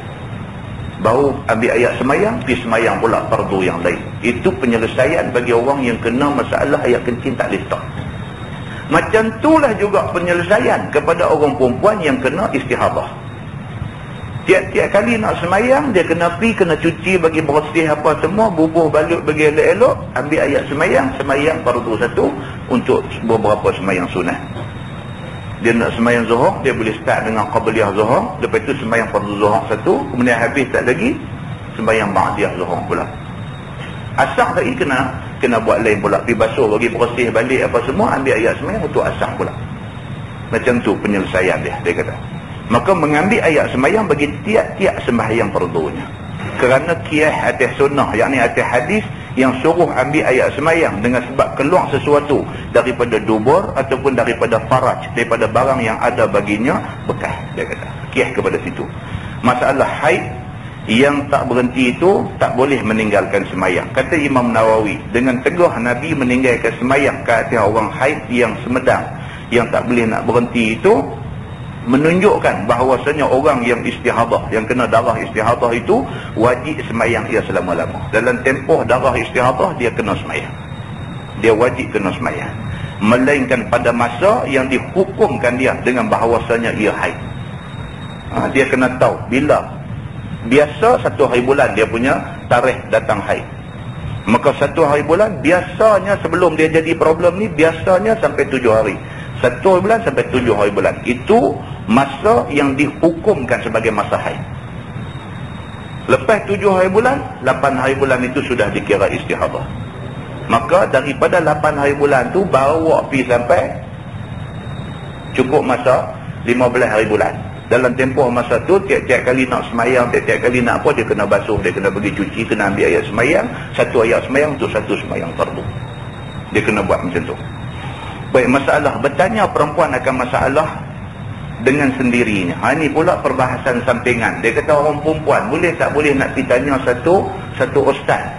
Baru ambil ayat sembahyang, pergi sembahyang pula fardu yang lain. Itu penyelesaian bagi orang yang kena masalah ayat kencing tak boleh stop. Macam itulah juga penyelesaian kepada orang perempuan yang kena istihadah. Tiap-tiap kali nak semayang, dia kena pergi, kena cuci bagi bersih apa semua, bubuh balut bagi elok-elok, ambil ayat semayang fardu satu untuk beberapa semayang sunat. Dia nak semayang zuhur, dia boleh start dengan qabliyah zuhur, lepas itu semayang fardu zuhur satu, kemudian habis tak lagi, semayang ba'diyah zuhur pula. Asal tadi kena kena buat lain pula, pergi basuh, bagi bersih balik apa semua, ambil ayat sembahyang untuk asar pula. Macam tu penyelesaian dia kata. Maka mengambil ayat sembahyang bagi tiap-tiap sembahyang fardunya. Kerana qiyas atas sunnah, yakni atas hadis yang suruh ambil ayat sembahyang dengan sebab keluar sesuatu daripada dubur ataupun daripada faraj, daripada barang yang ada baginya bekas, dia kata. Qiyas kepada situ. Masalah haid yang tak berhenti itu tak boleh meninggalkan sembahyang. Kata Imam Nawawi, dengan teguh Nabi meninggalkan sembahyang ke atas orang haid yang semedang, yang tak boleh nak berhenti itu, menunjukkan bahawasanya orang yang istihadah, yang kena darah istihadah itu wajib sembahyang ia selama-lama. Dalam tempoh darah istihadah dia kena sembahyang, dia wajib kena sembahyang, melainkan pada masa yang dihukumkan dia dengan bahawasanya ia haid. Dia kena tahu bila. Biasa 1 hari bulan dia punya tarikh datang haid, maka 1 hari bulan biasanya sebelum dia jadi problem ni, biasanya sampai 7 hari. 1 hari bulan sampai 7 hari bulan, itu masa yang dihukumkan sebagai masa haid. Lepas 7 hari bulan, 8 hari bulan itu sudah dikira istihadah. Maka daripada 8 hari bulan tu bawa pergi sampai cukup masa 15 hari bulan. Dalam tempoh masa tu, tiap-tiap kali nak semayang, tiap-tiap kali nak apa, dia kena basuh, dia kena pergi cuci, kena ambil ayat semayang, 1 ayat semayang untuk 1 semayang fardu. Dia kena buat macam tu. Baik, masalah bertanya perempuan akan masalah dengan sendirinya. Ini pula perbahasan sampingan. Dia kata orang perempuan boleh tak boleh nak pergi tanya satu ustaz.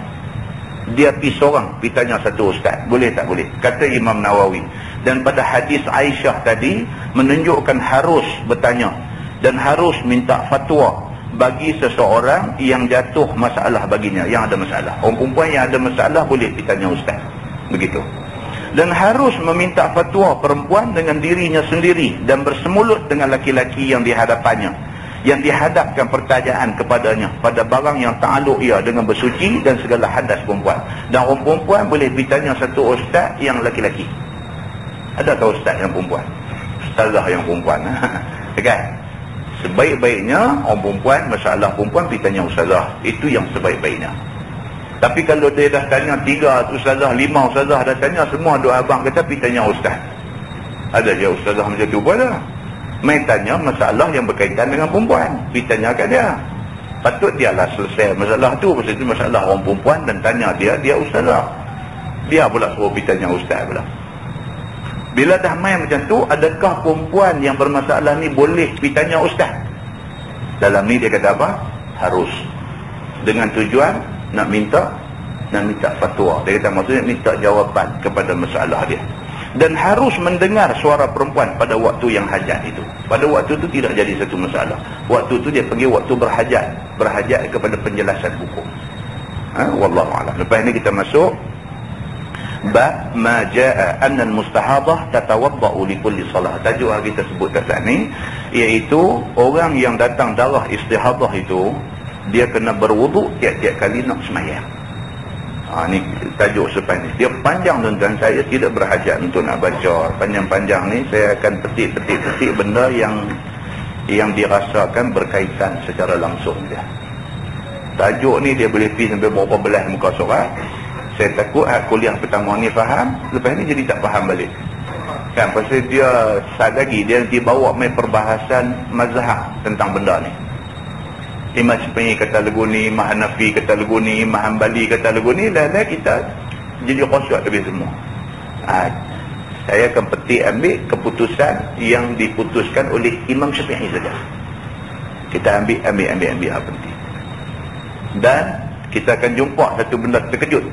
Dia pergi seorang pergi tanya satu ustaz. Boleh tak boleh? Kata Imam Nawawi. Dan pada hadis Aisyah tadi menunjukkan harus bertanya dan harus minta fatwa bagi seseorang yang jatuh masalah baginya, yang ada masalah. Orang perempuan yang ada masalah boleh pergi tanya ustaz. Begitu. Dan harus meminta fatwa perempuan dengan dirinya sendiri dan bersemulut dengan laki-laki yang dihadapannya, yang dihadapkan pertanyaan kepadanya pada barang yang ta'aluk ia dengan bersuci dan segala hadas perempuan. Dan orang perempuan boleh bertanya satu ustaz yang laki-laki. Ada tak ustaz yang perempuan? Ustazah yang perempuan. Kan? Sebaik-baiknya orang perempuan, masalah perempuan bertanya ustazah. Itu yang sebaik-baiknya. Tapi kalau dia dah tanya 3 ustazah, 5 ustazah dah tanya, semua dua abang kata pergi tanya ustaz. Ada je ustazah macam tu pun lah. Main tanya masalah yang berkaitan dengan perempuan, pergi tanya kat dia. Patut dia lah selesai masalah tu. Pasal itu masalah orang perempuan, dan tanya dia ustazah. Dia pula suruh pergi tanya ustaz pula. Bila dah main macam tu, adakah perempuan yang bermasalah ni boleh pergi tanya ustaz? Dalam ni dia kata apa? Harus. Dengan tujuan nak minta fatwa. Dia kata maksudnya minta jawapan kepada masalah dia. Dan harus mendengar suara perempuan pada waktu yang hajat itu. Pada waktu itu tidak jadi satu masalah. Waktu itu dia pergi waktu berhajat kepada penjelasan hukum. Wallahu a'lam. Lepas ni kita masuk bab ma jaa anna al-mustahadah tatawaddau li kulli salah. Tajuk yang kita sebut kat sini iaitu orang yang datang darah istihadah itu dia kena berwuduk tiap-tiap kali nak sembahyang. Ni tajuk sepan ni. Dia panjang tuan-tuan, saya tidak berhajat untuk nak baca panjang-panjang ni. Saya akan petik benda yang dirasakan berkaitan secara langsung dia. Tajuk ni dia boleh pergi sampai berapa belas muka surat. Saya takut kuliah pertama ni faham, lepas ni jadi tak faham balik. Kan, pasal dia saat lagi dia nanti bawa main perbahasan mazhab tentang benda ni. Imam Syafi'i kata lagu ni, Imam Hanafi kata lagu ni, Imam Hanbali kata lagu ni, dah kita jadi kosong habis semua. Saya akan petik ambil keputusan yang diputuskan oleh Imam Syafi'i saja. Kita ambil apa penting. Dan kita akan jumpa satu benda terkejut.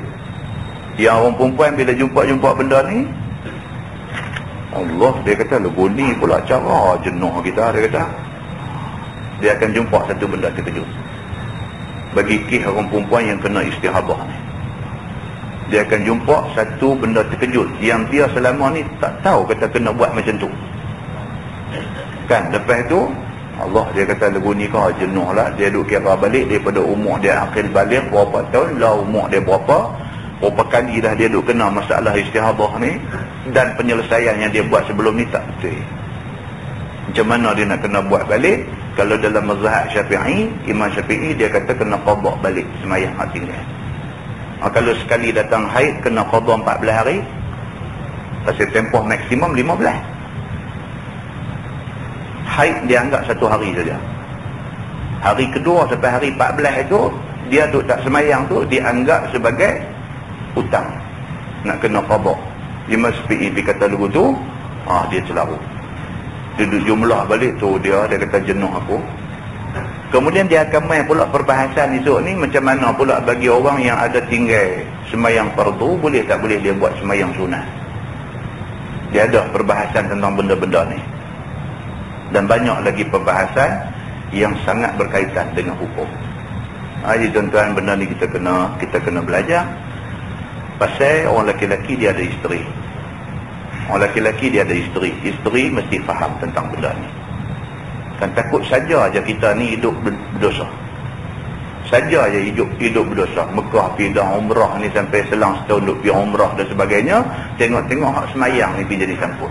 Yang orang perempuan bila jumpa benda ni, Allah, dia kata lagu ni pula cara jenuh kita, dia kata. Dia akan jumpa satu benda terkejut bagi kes orang perempuan yang kena istihadah ni. Dia akan jumpa satu benda terkejut yang dia selama ni tak tahu kata kena buat macam tu. Kan, lepas tu Allah, dia kata lagu ni kau jenuh lah. Dia duk kira balik daripada umur dia akil balik berapa tahun lah, umur dia berapa kali dah dia duk kena masalah istihadah ni, dan penyelesaian yang dia buat sebelum ni tak betul. Macam mana dia nak kena buat balik? Kalau dalam mazhab Syafi'i, Imam Syafi'i dia kata kena qada balik sembahyang hak tinggal. Kalau sekali datang haid kena qada 14 hari. Pasal tempoh maksimum 15. Haid dianggap 1 hari saja. Hari kedua sampai hari 14 itu dia duk tak semayang tu dianggap sebagai hutang, nak kena qada. Dia mesti pergi kata lugu tu, dia celarut. Dia duduk jumlah balik tu, dia kata jenuh aku. Kemudian dia akan main pula perbahasan esok ni macam mana pula bagi orang yang ada tinggal semayang fardu, boleh tak boleh dia buat semayang sunat. Dia ada perbahasan tentang benda-benda ni. Dan banyak lagi perbahasan yang sangat berkaitan dengan hukum. Jadi tuan-tuan, benda ni kita kena belajar. Pasal orang lelaki-lelaki dia ada isteri. Orang lelaki-lelaki dia ada isteri. Isteri mesti faham tentang benda ni. Kan takut saja aja kita ni hidup berdosa. Saja aja hidup berdosa. Mekah pergi dah umrah ni sampai selang setahun duk pergi umrah dan sebagainya. Tengok-tengok hak semayang ni pergi jadi campur.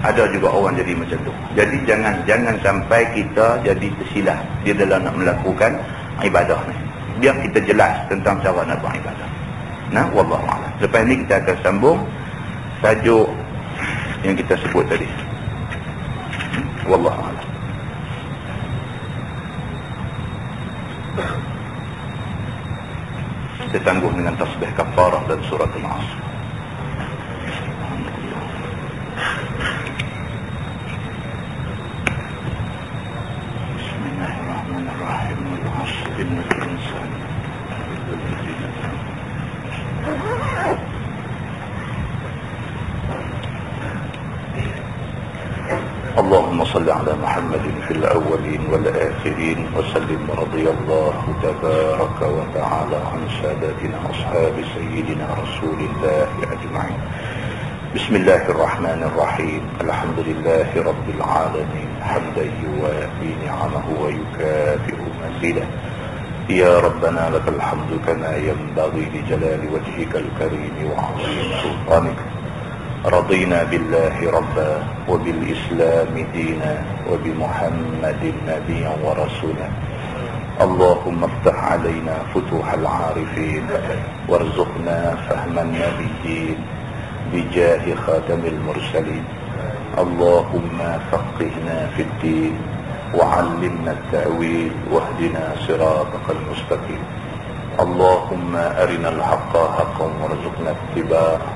Ada juga orang jadi macam tu. Jadi jangan sampai kita jadi tersilap di dalam nak melakukan ibadah ni. Biar kita jelas tentang cara nak buat ibadah. Nah, wallahu a'lam. Lepas ni kita akan sambung tajuk yang kita sebut tadi. Wallahu a'lam. Kita tangguh dengan tasbih kafarah dan surat Al-Asr. Bismillahirrahmanirrahim. Al-Asr innal insana اللهم صل على محمد في الأولين والآخرين وسلم رضي الله تبارك وتعالى عن سادتنا أصحاب سيدنا رسول الله أجمعين. بسم الله الرحمن الرحيم. الحمد لله رب العالمين حمدا يوافي نعمه ويكافئ مزيده. يا ربنا لك الحمد كما ينبغي لجلال وجهك الكريم وعظيم سلطانك. رضينا بالله ربا وبالإسلام دينا وبمحمد نبيا ورسولا. اللهم افتح علينا فتوح العارفين وارزقنا فهم النبيين بجاه خاتم المرسلين. اللهم فقهنا في الدين وعلمنا التأويل واهدنا صراطك المستقيم. اللهم أرنا الحق حقا وارزقنا اتباعه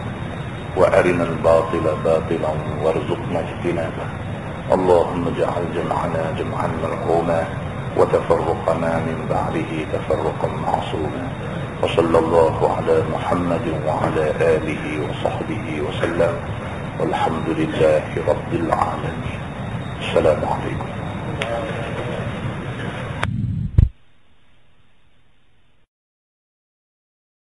وأرنا الباطل باطلا وارزقنا اجتنابه. اللهم اجعل جمعنا جمعا مرحوما وتفرقنا من بعده تفرقا معصوما. وصلى الله على محمد وعلى آله وصحبه وسلم والحمد لله رب العالمين. السلام عليكم.